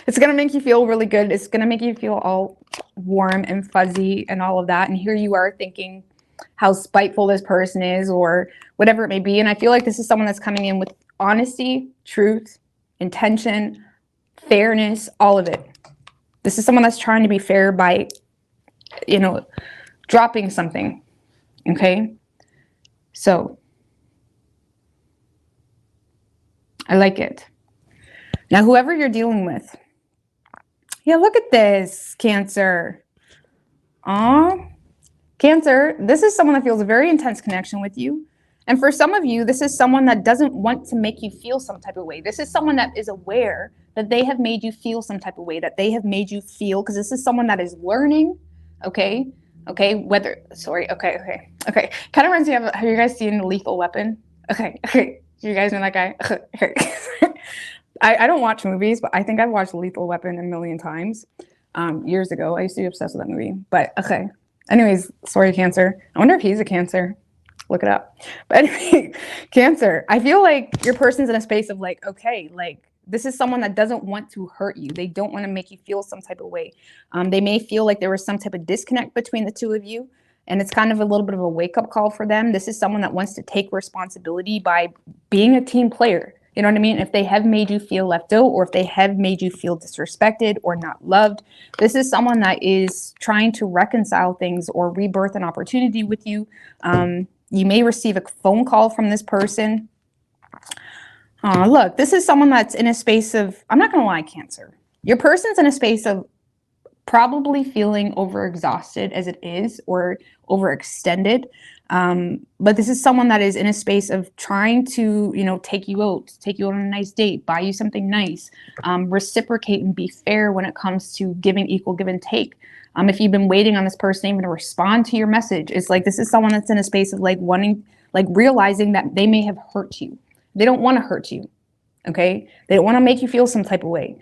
It's going to make you feel really good. It's going to make you feel all warm and fuzzy and all of that. And here you are thinking how spiteful this person is or whatever it may be. And I feel like this is someone that's coming in with honesty, truth, intention, fairness, all of it. This is someone that's trying to be fair by, dropping something. Okay? So, I like it. Now, whoever you're dealing with, yeah, look at this, Cancer. Cancer, this is someone that feels a very intense connection with you. And for some of you, this is someone that doesn't want to make you feel some type of way. This is someone that is aware that they have made you feel some type of way, that they have made you feel, because this is someone that is learning, okay? Okay, okay. Kind of reminds me of, have you guys seen Lethal Weapon? Okay. You guys know that guy? Okay. I don't watch movies, but I think I've watched Lethal Weapon a million times. Years ago, I used to be obsessed with that movie. But okay. Anyways, sorry, Cancer. I wonder if he's a Cancer. Look it up. But anyway, Cancer, I feel like your person's in a space of like, okay, like this is someone that doesn't want to hurt you. They don't want to make you feel some type of way. They may feel like there was some type of disconnect between the two of you. And it's kind of a little bit of a wake-up call for them. This is someone that wants to take responsibility by being a team player. You know what I mean? If they have made you feel left out, or if they have made you feel disrespected or not loved, this is someone that is trying to reconcile things or rebirth an opportunity with you. You may receive a phone call from this person. Look, this is someone that's in a space of, I'm not going to lie, Cancer. Your person's in a space of probably feeling overexhausted as it is, or overextended. But this is someone that is in a space of trying to, take you out on a nice date, buy you something nice, reciprocate and be fair when it comes to giving equal give and take. If you've been waiting on this person even to respond to your message, it's like this is someone that's in a space of like wanting, like realizing that they may have hurt you. They don't want to hurt you. Okay. They don't want to make you feel some type of way.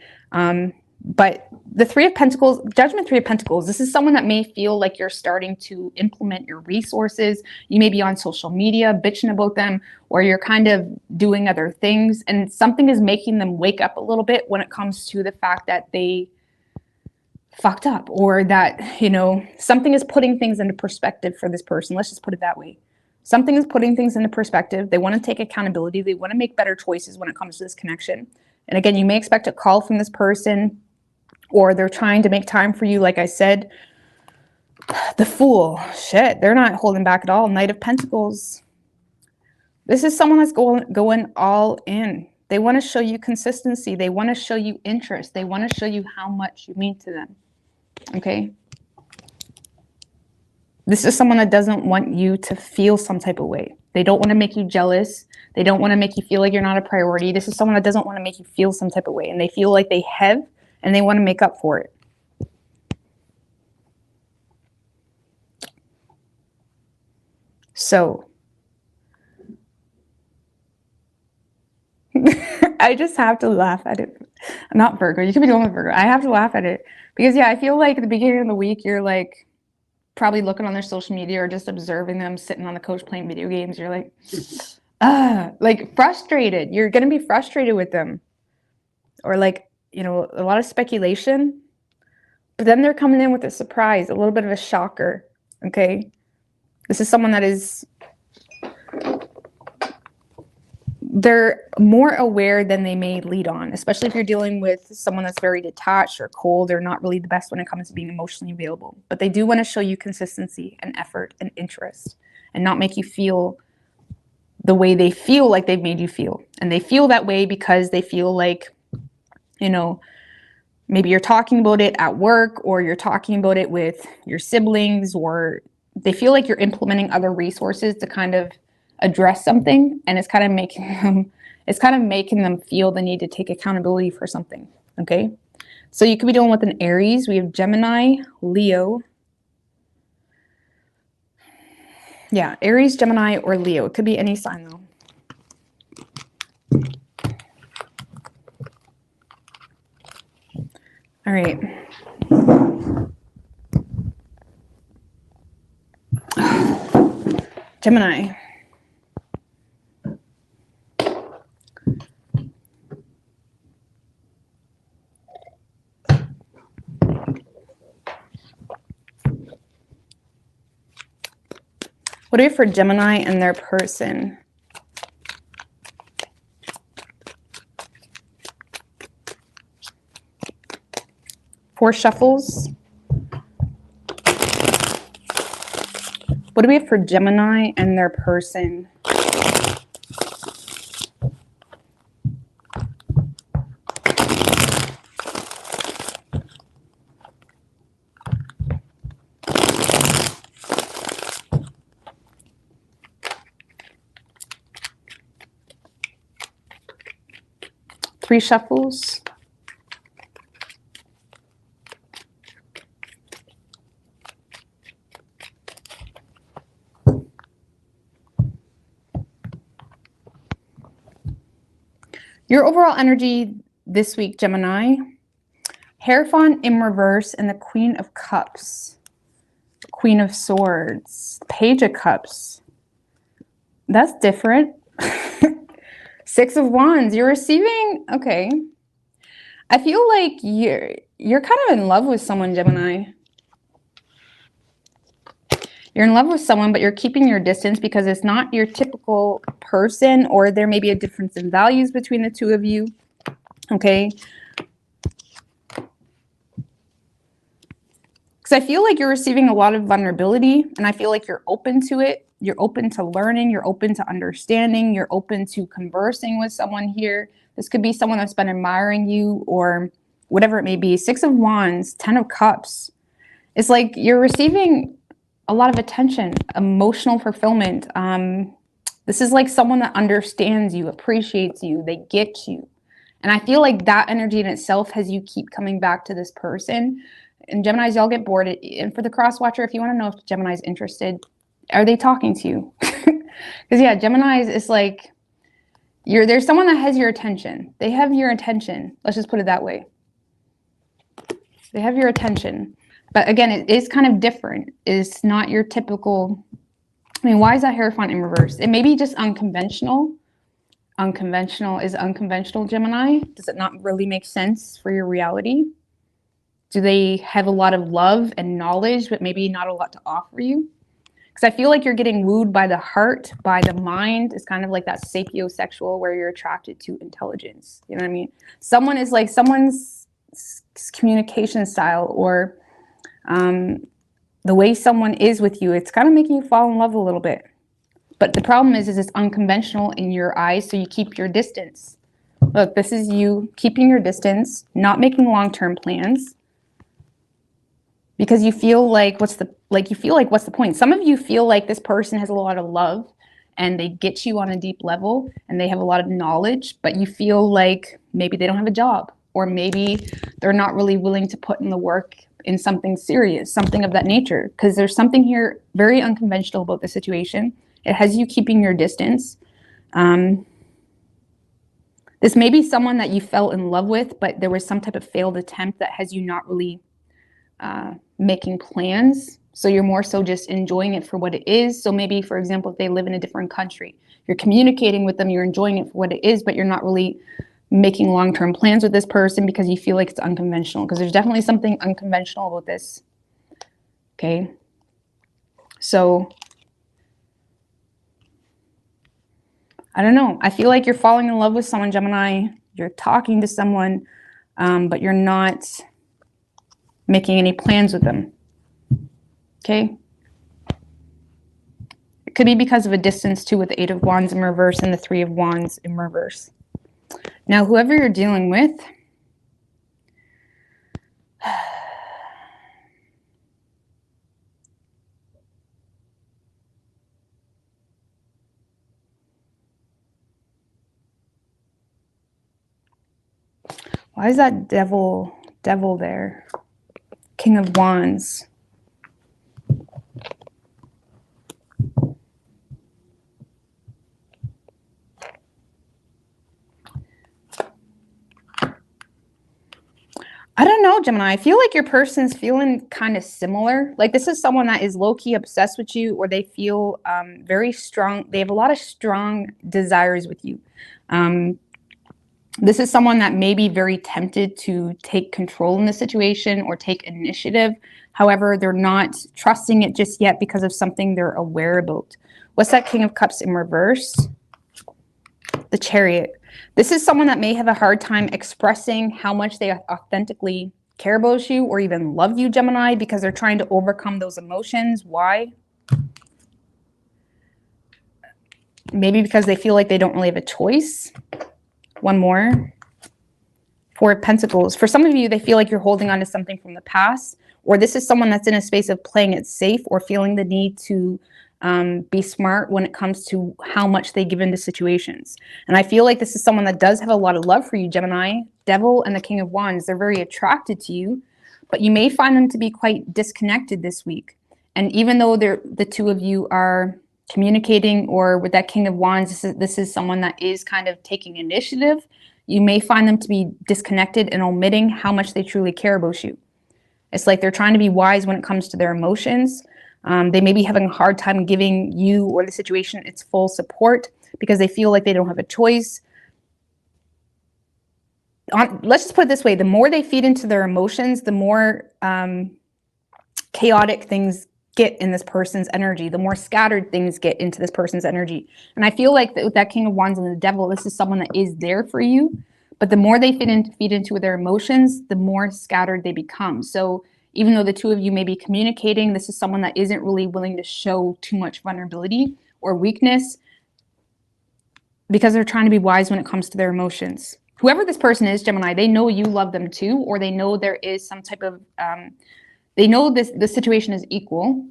But the Three of Pentacles, Judgment, Three of Pentacles, this is someone that may feel like you're starting to implement your resources. You may be on social media bitching about them, or you're kind of doing other things, and something is making them wake up a little bit when it comes to the fact that they fucked up, or that, something is putting things into perspective for this person. Let's just put it that way. Something is putting things into perspective. They want to take accountability. They want to make better choices when it comes to this connection. And again, you may expect a call from this person, or they're trying to make time for you. Like I said, the Fool, shit, they're not holding back at all. Knight of Pentacles. This is someone that's going all in. They want to show you consistency. They want to show you interest. They want to show you how much you mean to them. Okay? This is someone that doesn't want you to feel some type of way. They don't want to make you jealous. They don't want to make you feel like you're not a priority. This is someone that doesn't want to make you feel some type of way. And they feel like they have, and they want to make up for it. So, I just have to laugh at it. Not Virgo. You could be going with Virgo. I have to laugh at it. Because, yeah, I feel like at the beginning of the week, you're like probably looking on their social media or just observing them sitting on the couch playing video games. You're like frustrated. You're going to be frustrated with them. Or like, a lot of speculation. But then they're coming in with a surprise, a little bit of a shocker. Okay? This is someone that they're more aware than they may lead on, especially if you're dealing with someone that's very detached or cold. They're not really the best when it comes to being emotionally available, but they do want to show you consistency and effort and interest and not make you feel the way they feel like they've made you feel. And they feel that way because they feel like, you know, maybe you're talking about it at work, or you're talking about it with your siblings, or they feel like you're implementing other resources to kind of address something, and it's kind of making them feel the need to take accountability for something. Okay, so you could be dealing with an Aries. We have Gemini, Leo. Yeah, Aries, Gemini, or Leo. It could be any sign though. All right. Gemini. What do we have for Gemini and their person? Four shuffles. What do we have for Gemini and their person? Three shuffles. Your overall energy this week, Gemini. Hierophant in reverse and the Queen of Cups. Queen of Swords. Page of Cups. That's different. Six of Wands. You're receiving, okay. I feel like you're kind of in love with someone, Gemini. You're in love with someone, but you're keeping your distance because it's not your typical person, or there may be a difference in values between the two of you. Okay. Because I feel like you're receiving a lot of vulnerability, and I feel like you're open to it. You're open to learning. You're open to understanding. You're open to conversing with someone here. This could be someone that's been admiring you or whatever it may be. Six of Wands, 10 of Cups. It's like you're receiving a lot of attention, emotional fulfillment. This is like someone that understands you, appreciates you, they get you. And I feel like that energy in itself has you keep coming back to this person. And Geminis, y'all get bored. And for the cross watcher, if you want to know if Gemini's interested, are they talking to you? Because yeah, Geminis is like, there's someone that has your attention. They have your attention. Let's just put it that way. They have your attention. But again, it is kind of different. It's not your typical, I mean, why is that Hierophant in reverse? It may be just unconventional. Unconventional is unconventional, Gemini. Does it not really make sense for your reality? Do they have a lot of love and knowledge, but maybe not a lot to offer you? Because I feel like you're getting wooed by the heart, by the mind. It's kind of like that sapiosexual where you're attracted to intelligence. You know what I mean? Someone is like someone's communication style or the way someone is with you. It's kind of making you fall in love a little bit. But the problem is it's unconventional in your eyes, so you keep your distance. Look, this is you keeping your distance, not making long-term plans. Because you feel like what's the point? Some of you feel like this person has a lot of love and they get you on a deep level and they have a lot of knowledge, but you feel like maybe they don't have a job, or maybe they're not really willing to put in the work in something serious, something of that nature. Because there's something here very unconventional about the situation. It has you keeping your distance. This may be someone that you fell in love with, but there was some type of failed attempt that has you not really making plans. So you're more so just enjoying it for what it is. So maybe, for example, if they live in a different country, you're communicating with them, you're enjoying it for what it is, but you're not really making long-term plans with this person because you feel like it's unconventional. Because there's definitely something unconventional about this. Okay. So I don't know. I feel like you're falling in love with someone, Gemini. You're talking to someone, but you're not making any plans with them. Okay? It could be because of a distance too, with the 8 of Wands in reverse and the 3 of Wands in reverse. Now, whoever you're dealing with, why is that devil there? King of Wands. I don't know, Gemini. I feel like your person's feeling kind of similar. Like this is someone that is low-key obsessed with you, or they feel very strong. They have a lot of strong desires with you. This is someone that may be very tempted to take control in the situation or take initiative. However, they're not trusting it just yet because of something they're aware about. What's that King of Cups in reverse? The Chariot. This is someone that may have a hard time expressing how much they authentically care about you or even love you, Gemini, because they're trying to overcome those emotions. Why? Maybe because they feel like they don't really have a choice. One more. 4 of Pentacles. For some of you, they feel like you're holding on to something from the past, or this is someone that's in a space of playing it safe or feeling the need to be smart when it comes to how much they give into situations. And I feel like this is someone that does have a lot of love for you, Gemini. Devil and the King of Wands, they're very attracted to you, but you may find them to be quite disconnected this week. And even though the two of you are communicating, or with that King of Wands, this is someone that is kind of taking initiative, you may find them to be disconnected and omitting how much they truly care about you. It's like they're trying to be wise when it comes to their emotions. They may be having a hard time giving you or the situation its full support because they feel like they don't have a choice. Let's just put it this way. The more they feed into their emotions, the more chaotic things get in this person's energy, the more scattered things get into this person's energy. And I feel like with that King of Wands and the Devil, this is someone that is there for you, but the more they feed into their emotions, the more scattered they become. So even though the two of you may be communicating, this is someone that isn't really willing to show too much vulnerability or weakness because they're trying to be wise when it comes to their emotions. Whoever this person is, Gemini, they know you love them too, or they know there is some type of they know the situation is equal.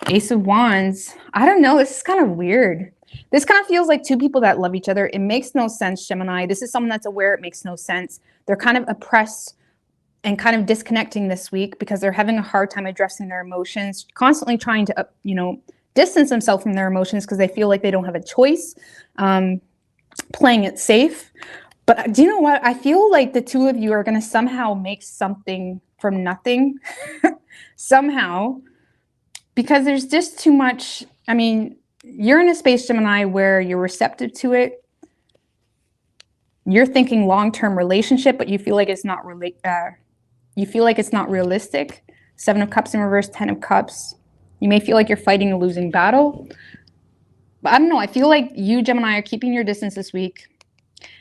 Ace of Wands. I don't know. This is kind of weird. This kind of feels like two people that love each other. It makes no sense, Gemini. This is someone that's aware it makes no sense. They're kind of oppressed and kind of disconnecting this week because they're having a hard time addressing their emotions, constantly trying to, distance themselves from their emotions because they feel like they don't have a choice, playing it safe. But do you know what? I feel like the two of you are going to somehow make something from nothing somehow, because there's just too much. I mean, you're in a space, Gemini, where you're receptive to it. You're thinking long-term relationship, but you feel like it's not realistic. 7 of Cups in reverse, 10 of Cups. You may feel like you're fighting a losing battle. But I don't know. I feel like you, Gemini, are keeping your distance this week.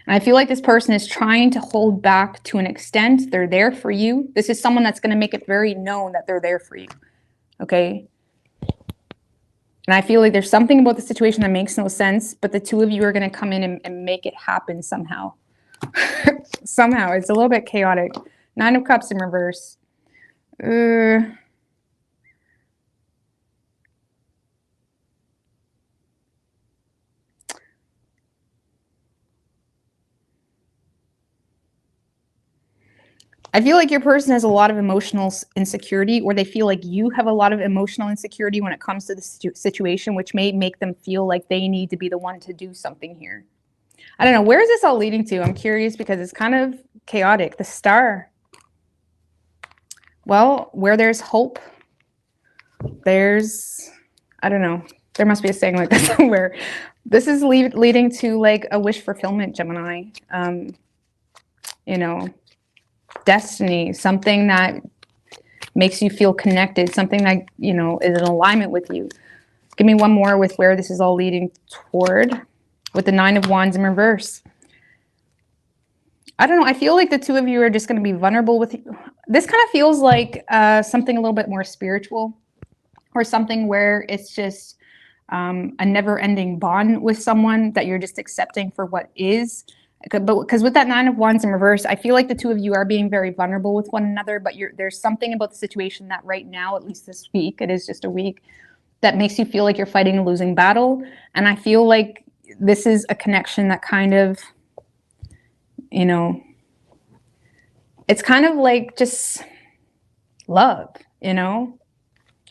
And I feel like this person is trying to hold back to an extent. They're there for you. This is someone that's going to make it very known that they're there for you. Okay? And I feel like there's something about the situation that makes no sense, but the two of you are going to come in and make it happen somehow. Somehow. It's a little bit chaotic. 9 of Cups in reverse. I feel like your person has a lot of emotional insecurity, or they feel like you have a lot of emotional insecurity when it comes to the situation, which may make them feel like they need to be the one to do something here. I don't know. Where is this all leading to? I'm curious because it's kind of chaotic. The Star. Well, where there's hope, there's, I don't know. There must be a saying like that somewhere. This is leading to like a wish fulfillment, Gemini. Destiny, something that makes you feel connected, something that, is in alignment with you. Give me one more with where this is all leading toward. with the Nine of Wands in reverse. I don't know. I feel like the two of you are just going to be vulnerable with you. This kind of feels like something a little bit more spiritual, or something where it's just a never-ending bond with someone that you're just accepting for what is. But because with that Nine of Wands in reverse, I feel like the two of you are being very vulnerable with one another, but there's something about the situation that right now, at least this week, it is just a week, that makes you feel like you're fighting a losing battle. And I feel like this is a connection that kind of, you know, it's kind of like just love, you know,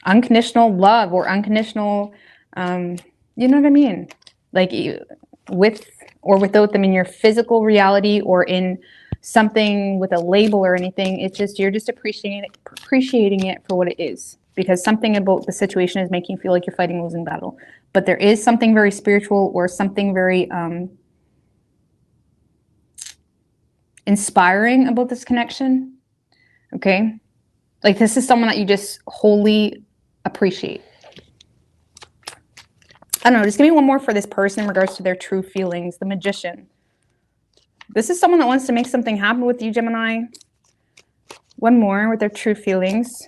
unconditional love or unconditional, you know what I mean? Like with or without them in your physical reality or in something with a label or anything. It's just, you're just appreciating it for what it is, because something about the situation is making you feel like you're fighting a losing battle. But there is something very spiritual or something very inspiring about this connection. Okay, like this is someone that you just wholly appreciate. I don't know, just give me one more for this person in regards to their true feelings. The Magician. This is someone that wants to make something happen with you, Gemini. One more with their true feelings.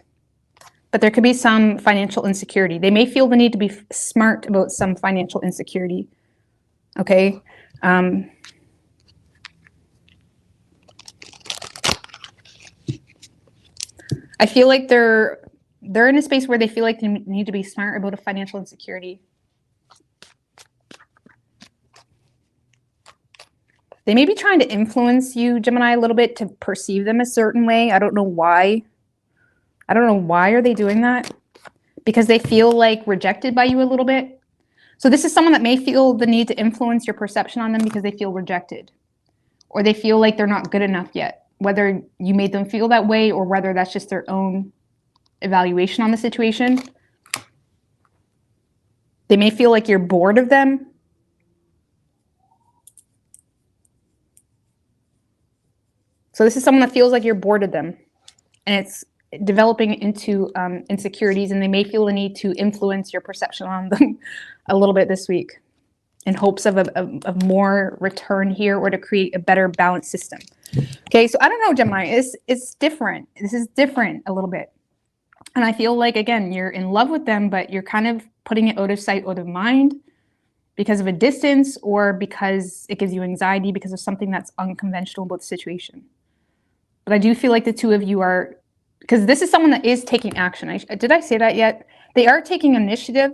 But there could be some financial insecurity. They may feel the need to be smart about some financial insecurity. Okay? I feel like they're in a space where they feel like they need to be smart about a financial insecurity. They may be trying to influence you, Gemini, a little bit to perceive them a certain way. I don't know why. I don't know why are they doing that? Because they feel like rejected by you a little bit. So this is someone that may feel the need to influence your perception on them because they feel rejected. Or they feel like they're not good enough yet. Whether you made them feel that way or whether that's just their own evaluation on the situation. They may feel like you're bored of them. So this is someone that feels like you're bored of them. And it's developing into insecurities, and they may feel the need to influence your perception on them a little bit this week in hopes of more return here or to create a better balanced system. Okay, so I don't know, Gemini, it's different. This is different a little bit. And I feel like, again, you're in love with them, but you're kind of putting it out of sight, out of mind because of a distance or because it gives you anxiety because of something that's unconventional about the situation. But I do feel like the two of you are, because this is someone that is taking action. Did I say that yet? They are taking initiative,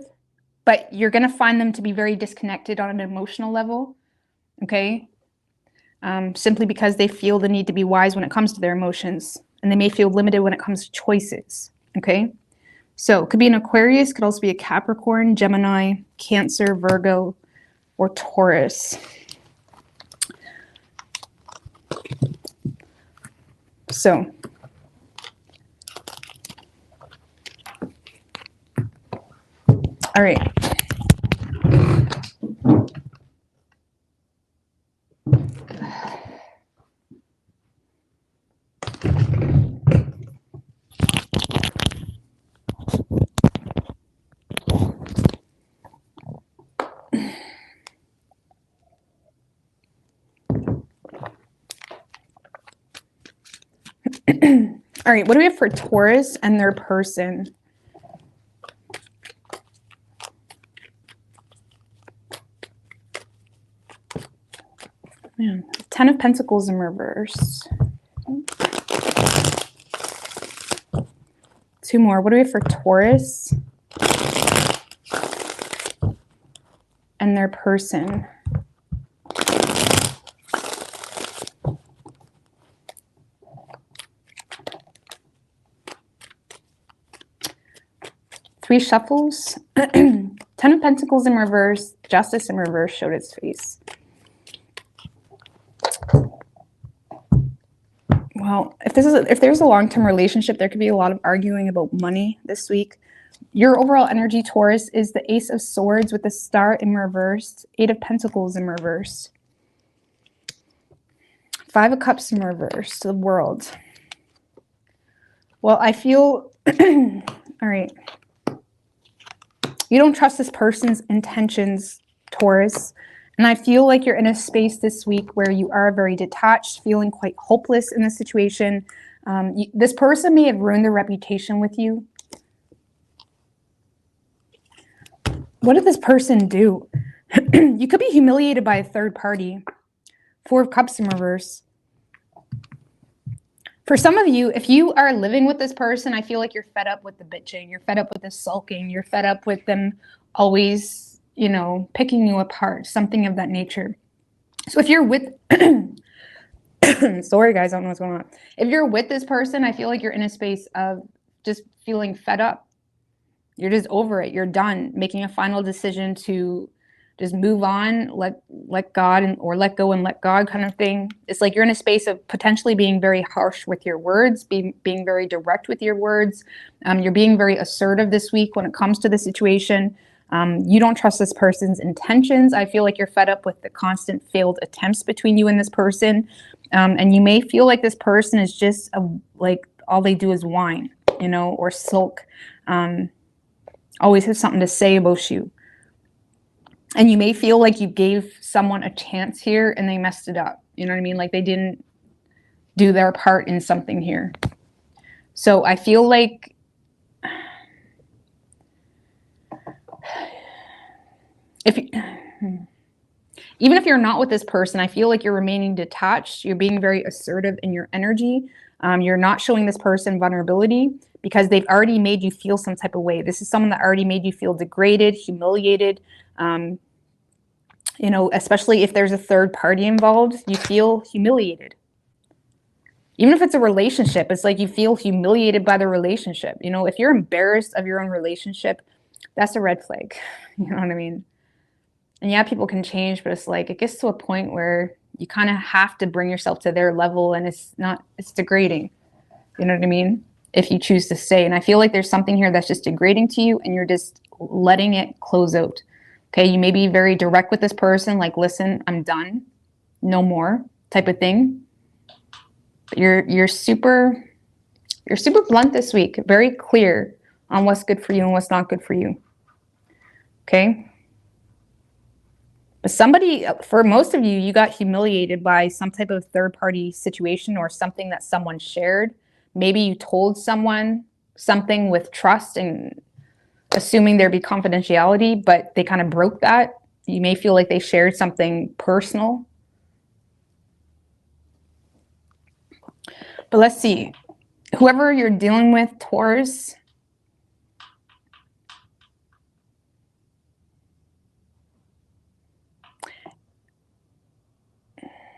but you're going to find them to be very disconnected on an emotional level, okay? Simply because they feel the need to be wise when it comes to their emotions, and they may feel limited when it comes to choices, okay? So it could be an Aquarius, could also be a Capricorn, Gemini, Cancer, Virgo, or Taurus. So all right. All right, what do we have for Taurus and their person? Man, 10 of Pentacles in reverse. Two more. What do we have for Taurus and their person? Three shuffles. 10 of Pentacles in reverse. Justice in reverse showed its face. Well, if there's a long-term relationship, there could be a lot of arguing about money this week. Your overall energy, Taurus, is the Ace of Swords with the Star in reverse, 8 of Pentacles in reverse, 5 of Cups in reverse, the World. Well, I feel, all right, you don't trust this person's intentions, Taurus, And I feel like you're in a space this week where you are very detached, feeling quite hopeless in the situation. This person may have ruined their reputation with you. What did this person do? You could be humiliated by a third party. Four of Cups in reverse. For some of you, if you are living with this person, I feel like you're fed up with the bitching. You're fed up with the sulking. You're fed up with them always, picking you apart, something of that nature. So if you're with, sorry guys, I don't know what's going on. If you're with this person, I feel like you're in a space of just feeling fed up. You're just over it. You're done making a final decision to just move on, let God or let go and let God kind of thing. It's like you're in a space of potentially being very harsh with your words, being very direct with your words. You're being very assertive this week when it comes to the situation. You don't trust this person's intentions. I feel like you're fed up with the constant failed attempts between you and this person. And you may feel like this person is just like all they do is whine, or sulk. Always have something to say about you. And you may feel like you gave someone a chance here and they messed it up. You know what I mean? Like they didn't do their part in something here. So I feel like even if you're not with this person, I feel like you're remaining detached. You're being very assertive in your energy. You're not showing this person vulnerability because they've already made you feel some type of way. This is someone that already made you feel degraded, humiliated. Especially if there's a third party involved, you feel humiliated. Even if it's a relationship, it's like you feel humiliated by the relationship. If you're embarrassed of your own relationship, that's a red flag. You know what I mean? And yeah, people can change, but it's like it gets to a point where you kind of have to bring yourself to their level, and it's degrading. You know what I mean? If you choose to stay. And I feel like there's something here that's just degrading to you, and you're just letting it close out. Okay, you may be very direct with this person, like, listen, I'm done, no more, type of thing. But you're super blunt this week, very clear on what's good for you and what's not good for you. Okay. But for most of you, you got humiliated by some type of third-party situation or something that someone shared. Maybe you told someone something with trust and assuming there'd be confidentiality, but they kind of broke that. You may feel like they shared something personal. But let's see. Whoever you're dealing with, Taurus,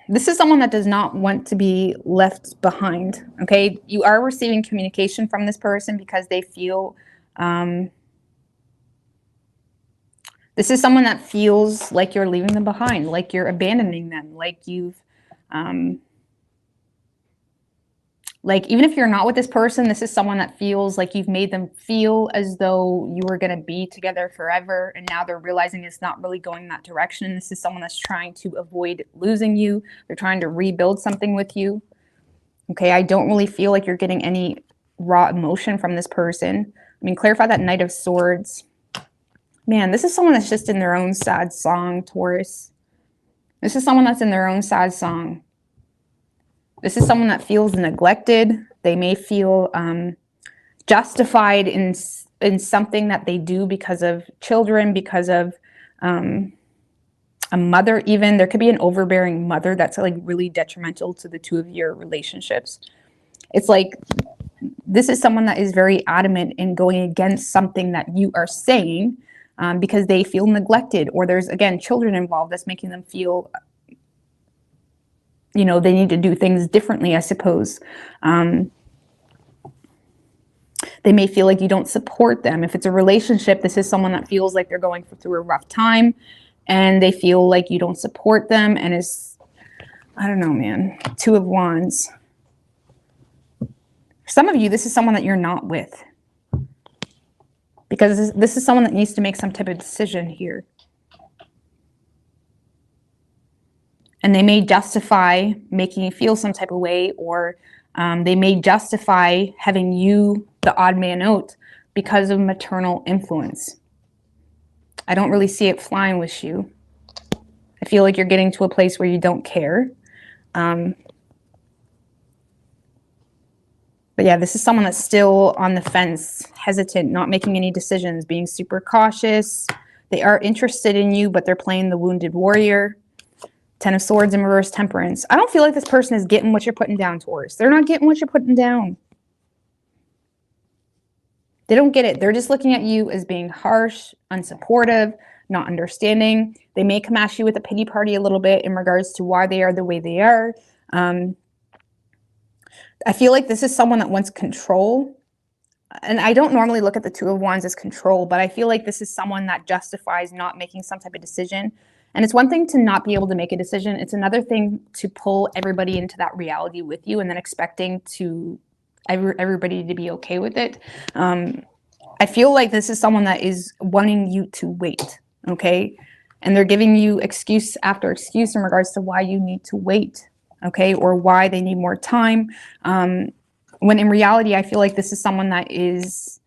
this is someone that does not want to be left behind, okay? You are receiving communication from this person because they feel, this is someone that feels like you're leaving them behind, like you're abandoning them, like you've, like even if you're not with this person, this is someone that feels like you've made them feel as though you were going to be together forever. And now they're realizing it's not really going that direction. This is someone that's trying to avoid losing you. They're trying to rebuild something with you. Okay, I don't really feel like you're getting any raw emotion from this person. I mean, clarify that Knight of Swords. Man, this is someone that's just in their own sad song, Taurus. This is someone that's in their own sad song. This is someone that feels neglected. They may feel justified in something that they do because of children, because of a mother even. There could be an overbearing mother that's like really detrimental to the two of your relationships. It's like this is someone that is very adamant in going against something that you are saying because they feel neglected, or there's, again, children involved that's making them feel they need to do things differently, I suppose. They may feel like you don't support them. If it's a relationship, this is someone that feels like they're going through a rough time and they feel like you don't support them. And I don't know, man, Two of Wands. For some of you, this is someone that you're not with because this is someone that needs to make some type of decision here. And they may justify making you feel some type of way, or they may justify having you the odd man out because of maternal influence. I don't really see it flying with you. I feel like you're getting to a place where you don't care. But yeah, this is someone that's still on the fence, hesitant, not making any decisions, being super cautious. They are interested in you, but they're playing the wounded warrior. 10 of Swords in reverse, Temperance. I don't feel like this person is getting what you're putting down, Taurus. They're not getting what you're putting down. They don't get it. They're just looking at you as being harsh, unsupportive, not understanding. They may come at you with a pity party a little bit in regards to why they are the way they are. I feel like this is someone that wants control. And I don't normally look at the Two of Wands as control, but I feel like this is someone that justifies not making some type of decision. And it's one thing to not be able to make a decision. It's another thing to pull everybody into that reality with you and then expecting to everybody to be okay with it. I feel like this is someone that is wanting you to wait, okay? And they're giving you excuse after excuse in regards to why you need to wait, okay? Or why they need more time. When in reality, I feel like this is someone that is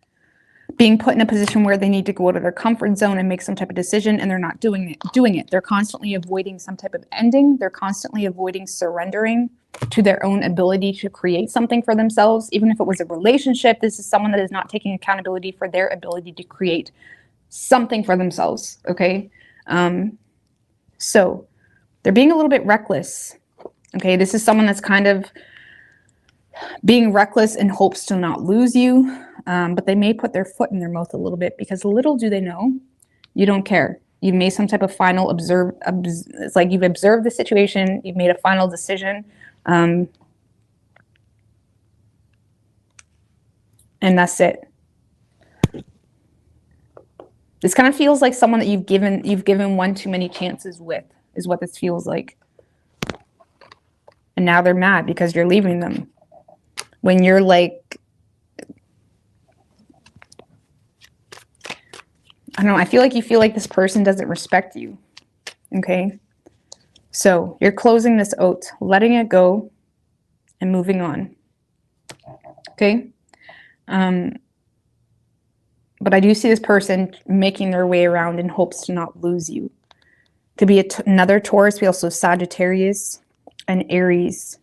being put in a position where they need to go out of their comfort zone and make some type of decision, and they're not doing it. They're constantly avoiding some type of ending. They're constantly avoiding surrendering to their own ability to create something for themselves. Even if it was a relationship, this is someone that is not taking accountability for their ability to create something for themselves, okay? So they're being a little bit reckless, okay? This is someone that's kind of being reckless in hopes to not lose you, but they may put their foot in their mouth a little bit because little do they know, you don't care. You've made some type of final it's like you've observed the situation, you've made a final decision, and that's it. This kind of feels like someone that you've given one too many chances with, is what this feels like. And now they're mad because you're leaving them. When you're like, I don't know, I feel like you feel like this person doesn't respect you, okay? So you're closing this out, letting it go, and moving on, okay? But I do see this person making their way around in hopes to not lose you. Could be another Taurus. We also have Sagittarius and Aries.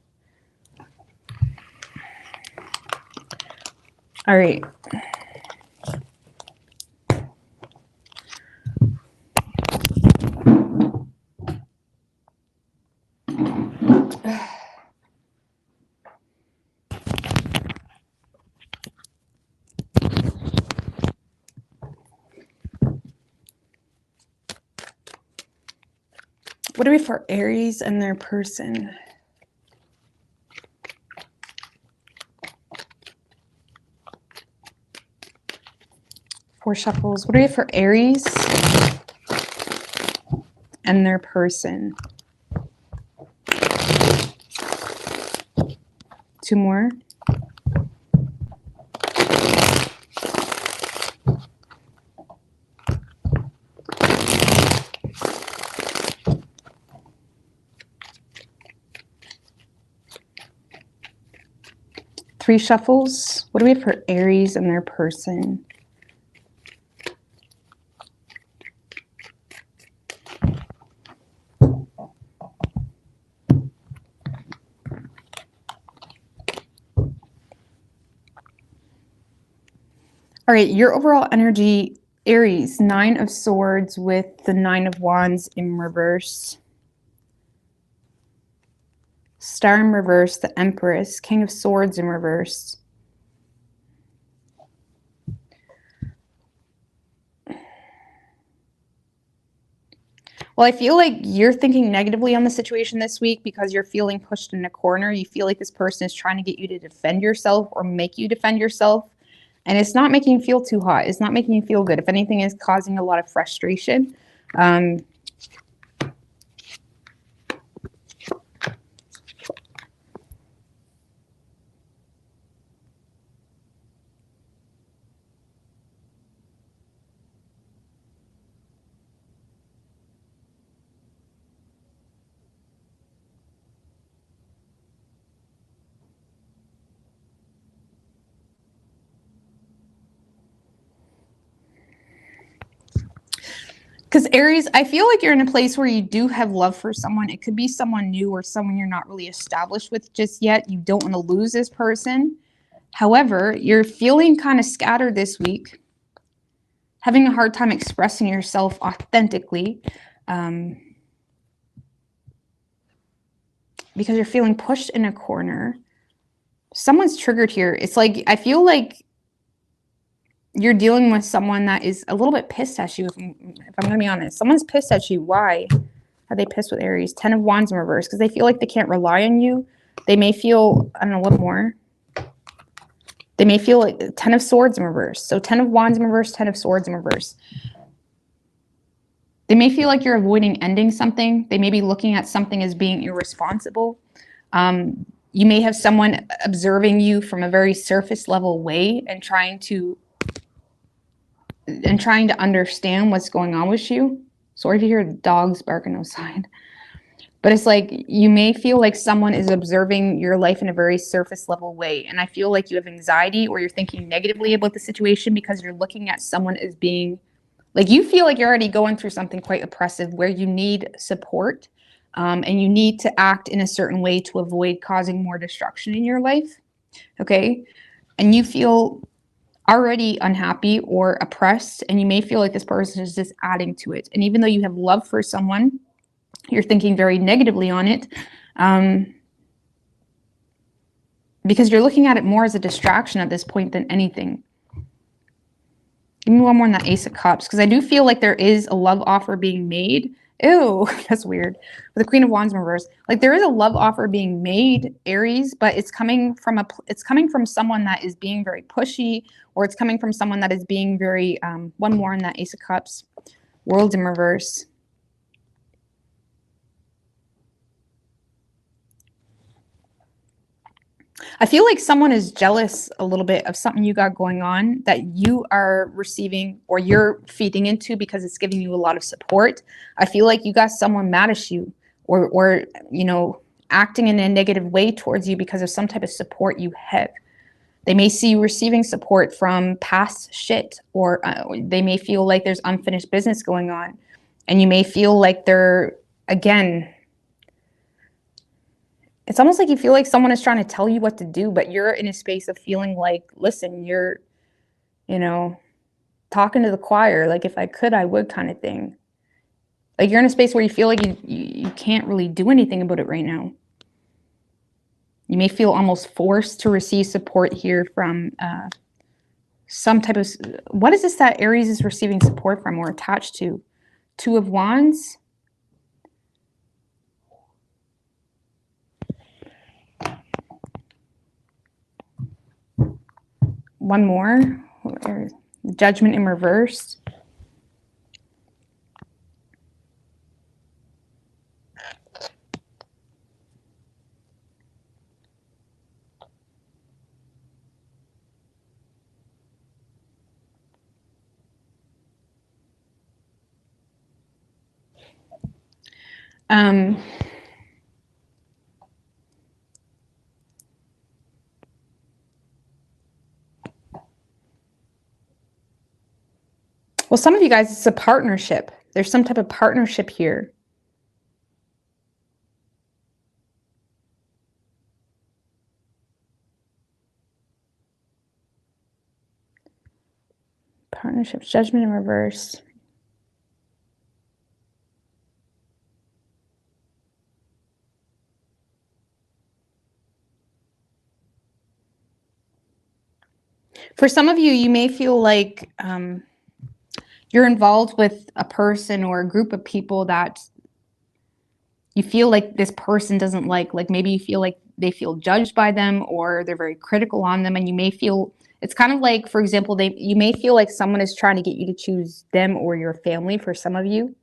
All right. What do we for Aries and their person? Four shuffles. What do we for Aries and their person? Two more. Three shuffles. What do we have for Aries and their person? All right, your overall energy, Aries, 9 of Swords with the 9 of Wands in reverse. Star in reverse, the Empress, King of Swords in reverse. Well, I feel like you're thinking negatively on the situation this week because you're feeling pushed in a corner. You feel like this person is trying to get you to defend yourself or make you defend yourself. And it's not making you feel too hot. It's not making you feel good. If anything, it's causing a lot of frustration. Because Aries, I feel like you're in a place where you do have love for someone. It could be someone new or someone you're not really established with just yet. You don't want to lose this person. However, you're feeling kind of scattered this week, having a hard time expressing yourself authentically, because you're feeling pushed in a corner. Someone's triggered here. It's like, I feel like you're dealing with someone that is a little bit pissed at you, if I'm going to be honest. Someone's pissed at you. Why are they pissed with Aries? 10 of Wands in reverse, because they feel like they can't rely on you. They may feel, I don't know, what more? They may feel like 10 of Swords in reverse. So 10 of Wands in reverse, 10 of Swords in reverse. They may feel like you're avoiding ending something. They may be looking at something as being irresponsible. You may have someone observing you from a very surface level way and trying to understand what's going on with you. Sorry if you hear dogs barking outside. But it's like you may feel like someone is observing your life in a very surface level way. And I feel like you have anxiety or you're thinking negatively about the situation because you're looking at someone as being like, you feel like you're already going through something quite oppressive where you need support, and you need to act in a certain way to avoid causing more destruction in your life. Okay. And you feel already unhappy or oppressed, and you may feel like this person is just adding to it. And even though you have love for someone, you're thinking very negatively on it, because you're looking at it more as a distraction at this point than anything. Give me one more on that Ace of Cups, because I do feel like there is a love offer being made. Ew, that's weird. With the Queen of Wands in reverse, like there is a love offer being made, Aries, but it's coming from someone that is being very pushy, or it's coming from someone that is being very, one more on that Ace of Cups, World in reverse. I feel like someone is jealous a little bit of something you got going on that you are receiving or you're feeding into because it's giving you a lot of support. I feel like you got someone mad at you or you know, acting in a negative way towards you because of some type of support you have. They may see you receiving support from past shit, or they may feel like there's unfinished business going on. And you may feel like they're, again, it's almost like you feel like someone is trying to tell you what to do, but you're in a space of feeling like, listen, you're, you know, talking to the choir, like if I could, I would kind of thing. Like you're in a space where you feel like you can't really do anything about it right now. You may feel almost forced to receive support here from some type of, what is this that Aries is receiving support from or attached to? Two of Wands. One more. Judgment in reverse. Well, some of you guys, it's a partnership. There's some type of partnership here. Partnerships, judgment in reverse. For some of you, you may feel like you're involved with a person or a group of people that you feel like this person doesn't like maybe you feel like they feel judged by them or they're very critical on them. And you may feel, it's kind of like, for example, you may feel like someone is trying to get you to choose them or your family for some of you.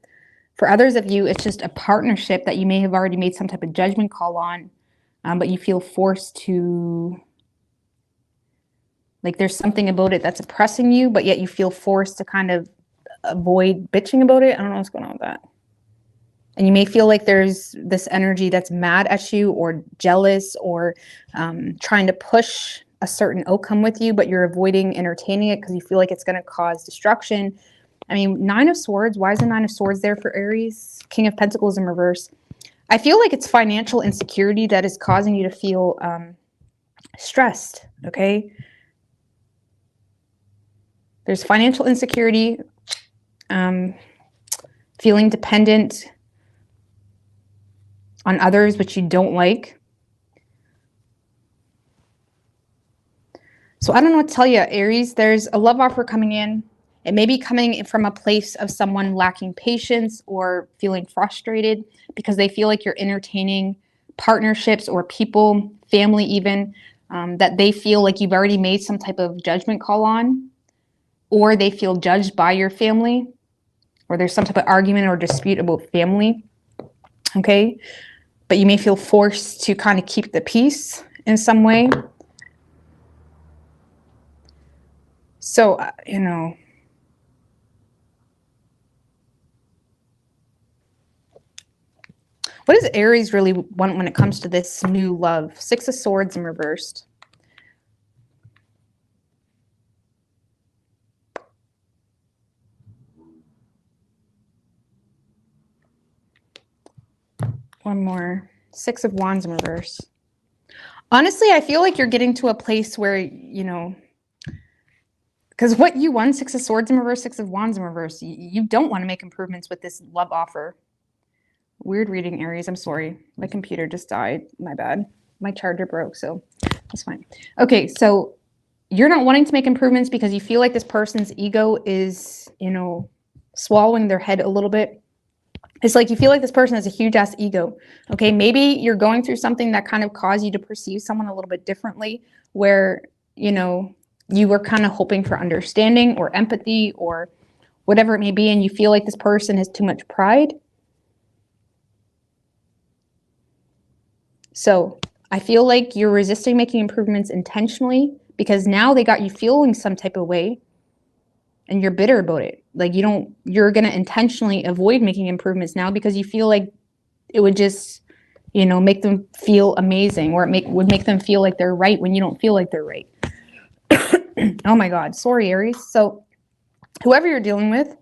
For others of you, it's just a partnership that you may have already made some type of judgment call on, but you feel forced to, like there's something about it that's oppressing you, but yet you feel forced to kind of avoid bitching about it. I don't know what's going on with that. And you may feel like there's this energy that's mad at you or jealous or trying to push a certain outcome with you, but you're avoiding entertaining it because you feel like it's going to cause destruction. I mean, Nine of Swords. Why is the Nine of Swords there for Aries? King of Pentacles in reverse. I feel like it's financial insecurity that is causing you to feel stressed, okay? There's financial insecurity, feeling dependent on others, which you don't like. So I don't know what to tell you, Aries. There's a love offer coming in. It may be coming from a place of someone lacking patience or feeling frustrated because they feel like you're entertaining partnerships or people, family even, that they feel like you've already made some type of judgment call on, or they feel judged by your family, or there's some type of argument or dispute about family, okay? But you may feel forced to kind of keep the peace in some way. So, you know, what does Aries really want when it comes to this new love? Six of Swords in reversed. One more. Six of Wands in reverse. Honestly, I feel like you're getting to a place where, you know, because what you won, Six of Swords in reverse, Six of Wands in reverse, you don't want to make improvements with this love offer. Weird reading, Aries. I'm sorry. My computer just died. My bad. My charger broke, so that's fine. Okay, so you're not wanting to make improvements because you feel like this person's ego is, you know, swallowing their head a little bit. It's like you feel like this person has a huge ass ego. Okay, maybe you're going through something that kind of caused you to perceive someone a little bit differently, where, you know, you were kind of hoping for understanding or empathy or whatever it may be, and you feel like this person has too much pride. So I feel like you're resisting making improvements intentionally because now they got you feeling some type of way and you're bitter about it. Like you're going to intentionally avoid making improvements now because you feel like it would just, you know, make them feel amazing, or it would make them feel like they're right when you don't feel like they're right. Oh my God. Sorry, Aries. So whoever you're dealing with,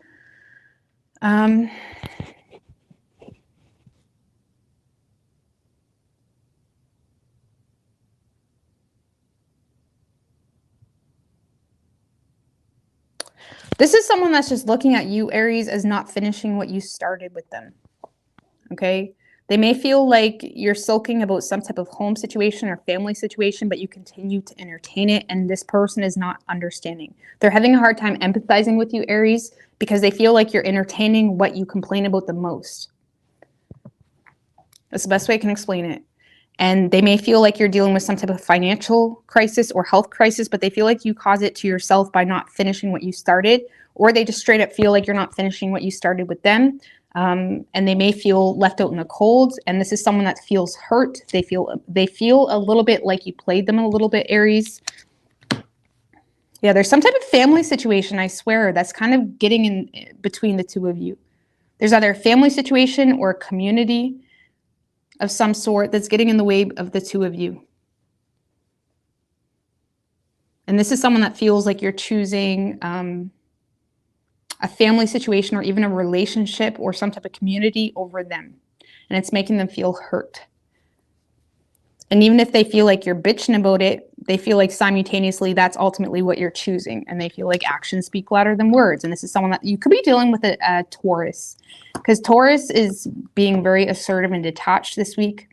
this is someone that's just looking at you, Aries, as not finishing what you started with them. Okay? They may feel like you're sulking about some type of home situation or family situation, but you continue to entertain it, and this person is not understanding. They're having a hard time empathizing with you, Aries, because they feel like you're entertaining what you complain about the most. That's the best way I can explain it. And they may feel like you're dealing with some type of financial crisis or health crisis, but they feel like you cause it to yourself by not finishing what you started, or they just straight up feel like you're not finishing what you started with them. And they may feel left out in the cold. And this is someone that feels hurt. They feel a little bit like you played them a little bit, Aries. Yeah, there's some type of family situation, I swear, that's kind of getting in between the two of you. There's either a family situation or a community of some sort that's getting in the way of the two of you. And this is someone that feels like you're choosing a family situation or even a relationship or some type of community over them. And it's making them feel hurt. And even if they feel like you're bitching about it, they feel like simultaneously that's ultimately what you're choosing. And they feel like actions speak louder than words. And this is someone that you could be dealing with a Taurus, because Taurus is being very assertive and detached this week.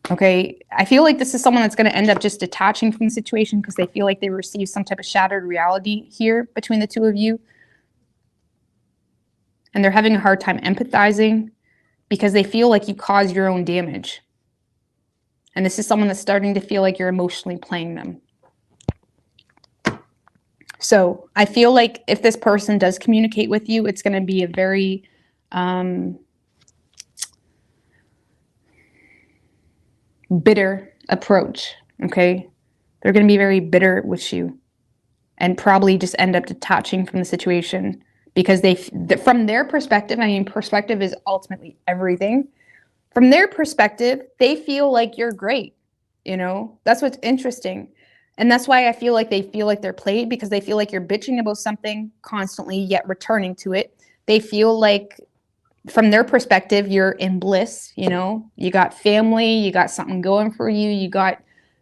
Okay, I feel like this is someone that's going to end up just detaching from the situation because they feel like they receive some type of shattered reality here between the two of you. And they're having a hard time empathizing because they feel like you caused your own damage. And this is someone that's starting to feel like you're emotionally playing them. So I feel like if this person does communicate with you, it's going to be a very bitter approach, okay? They're going to be very bitter with you and probably just end up detaching from the situation because from their perspective, I mean, perspective is ultimately everything. From their perspective, they feel like you're great, you know? That's what's interesting. And that's why I feel like they feel like they're played, because they feel like you're bitching about something constantly, yet returning to it. They feel like from their perspective, you're in bliss, you know, you got family, you got something going for you. You got,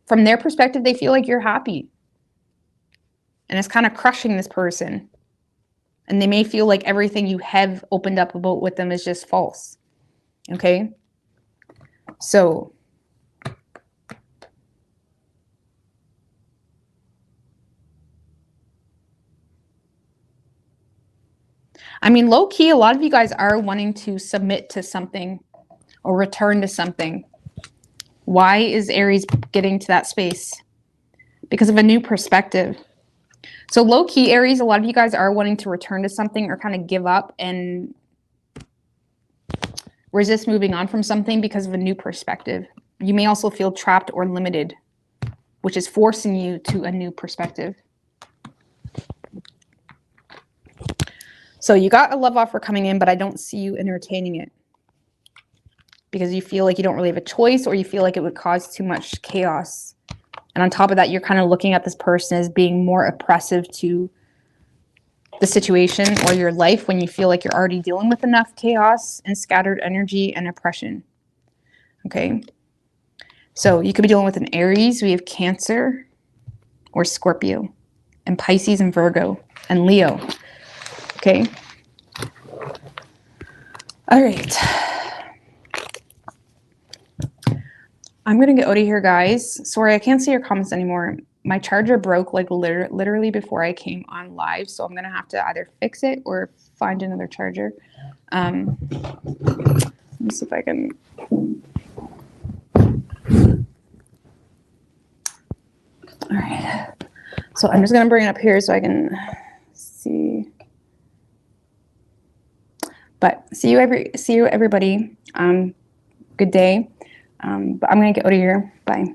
from their perspective, they feel like you're happy. And it's kind of crushing this person. And they may feel like everything you have opened up about with them is just false. Okay. So I mean, low key, a lot of you guys are wanting to submit to something or return to something. Why is Aries getting to that space? Because of a new perspective. So low key, Aries, a lot of you guys are wanting to return to something or kind of give up and resist moving on from something because of a new perspective. You may also feel trapped or limited, which is forcing you to a new perspective. So you got a love offer coming in, but I don't see you entertaining it because you feel like you don't really have a choice, or you feel like it would cause too much chaos. And on top of that, you're kind of looking at this person as being more oppressive to the situation or your life when you feel like you're already dealing with enough chaos and scattered energy and oppression. Okay. So you could be dealing with an Aries. We have Cancer or Scorpio, and Pisces and Virgo and Leo. Okay. All right. I'm going to get out of here, guys. Sorry, I can't see your comments anymore. My charger broke like literally before I came on live. So I'm going to have to either fix it or find another charger. Let me see if I can. All right. So I'm just going to bring it up here so I can see. But see you everybody. Good day. But I'm going to get out of here. Bye.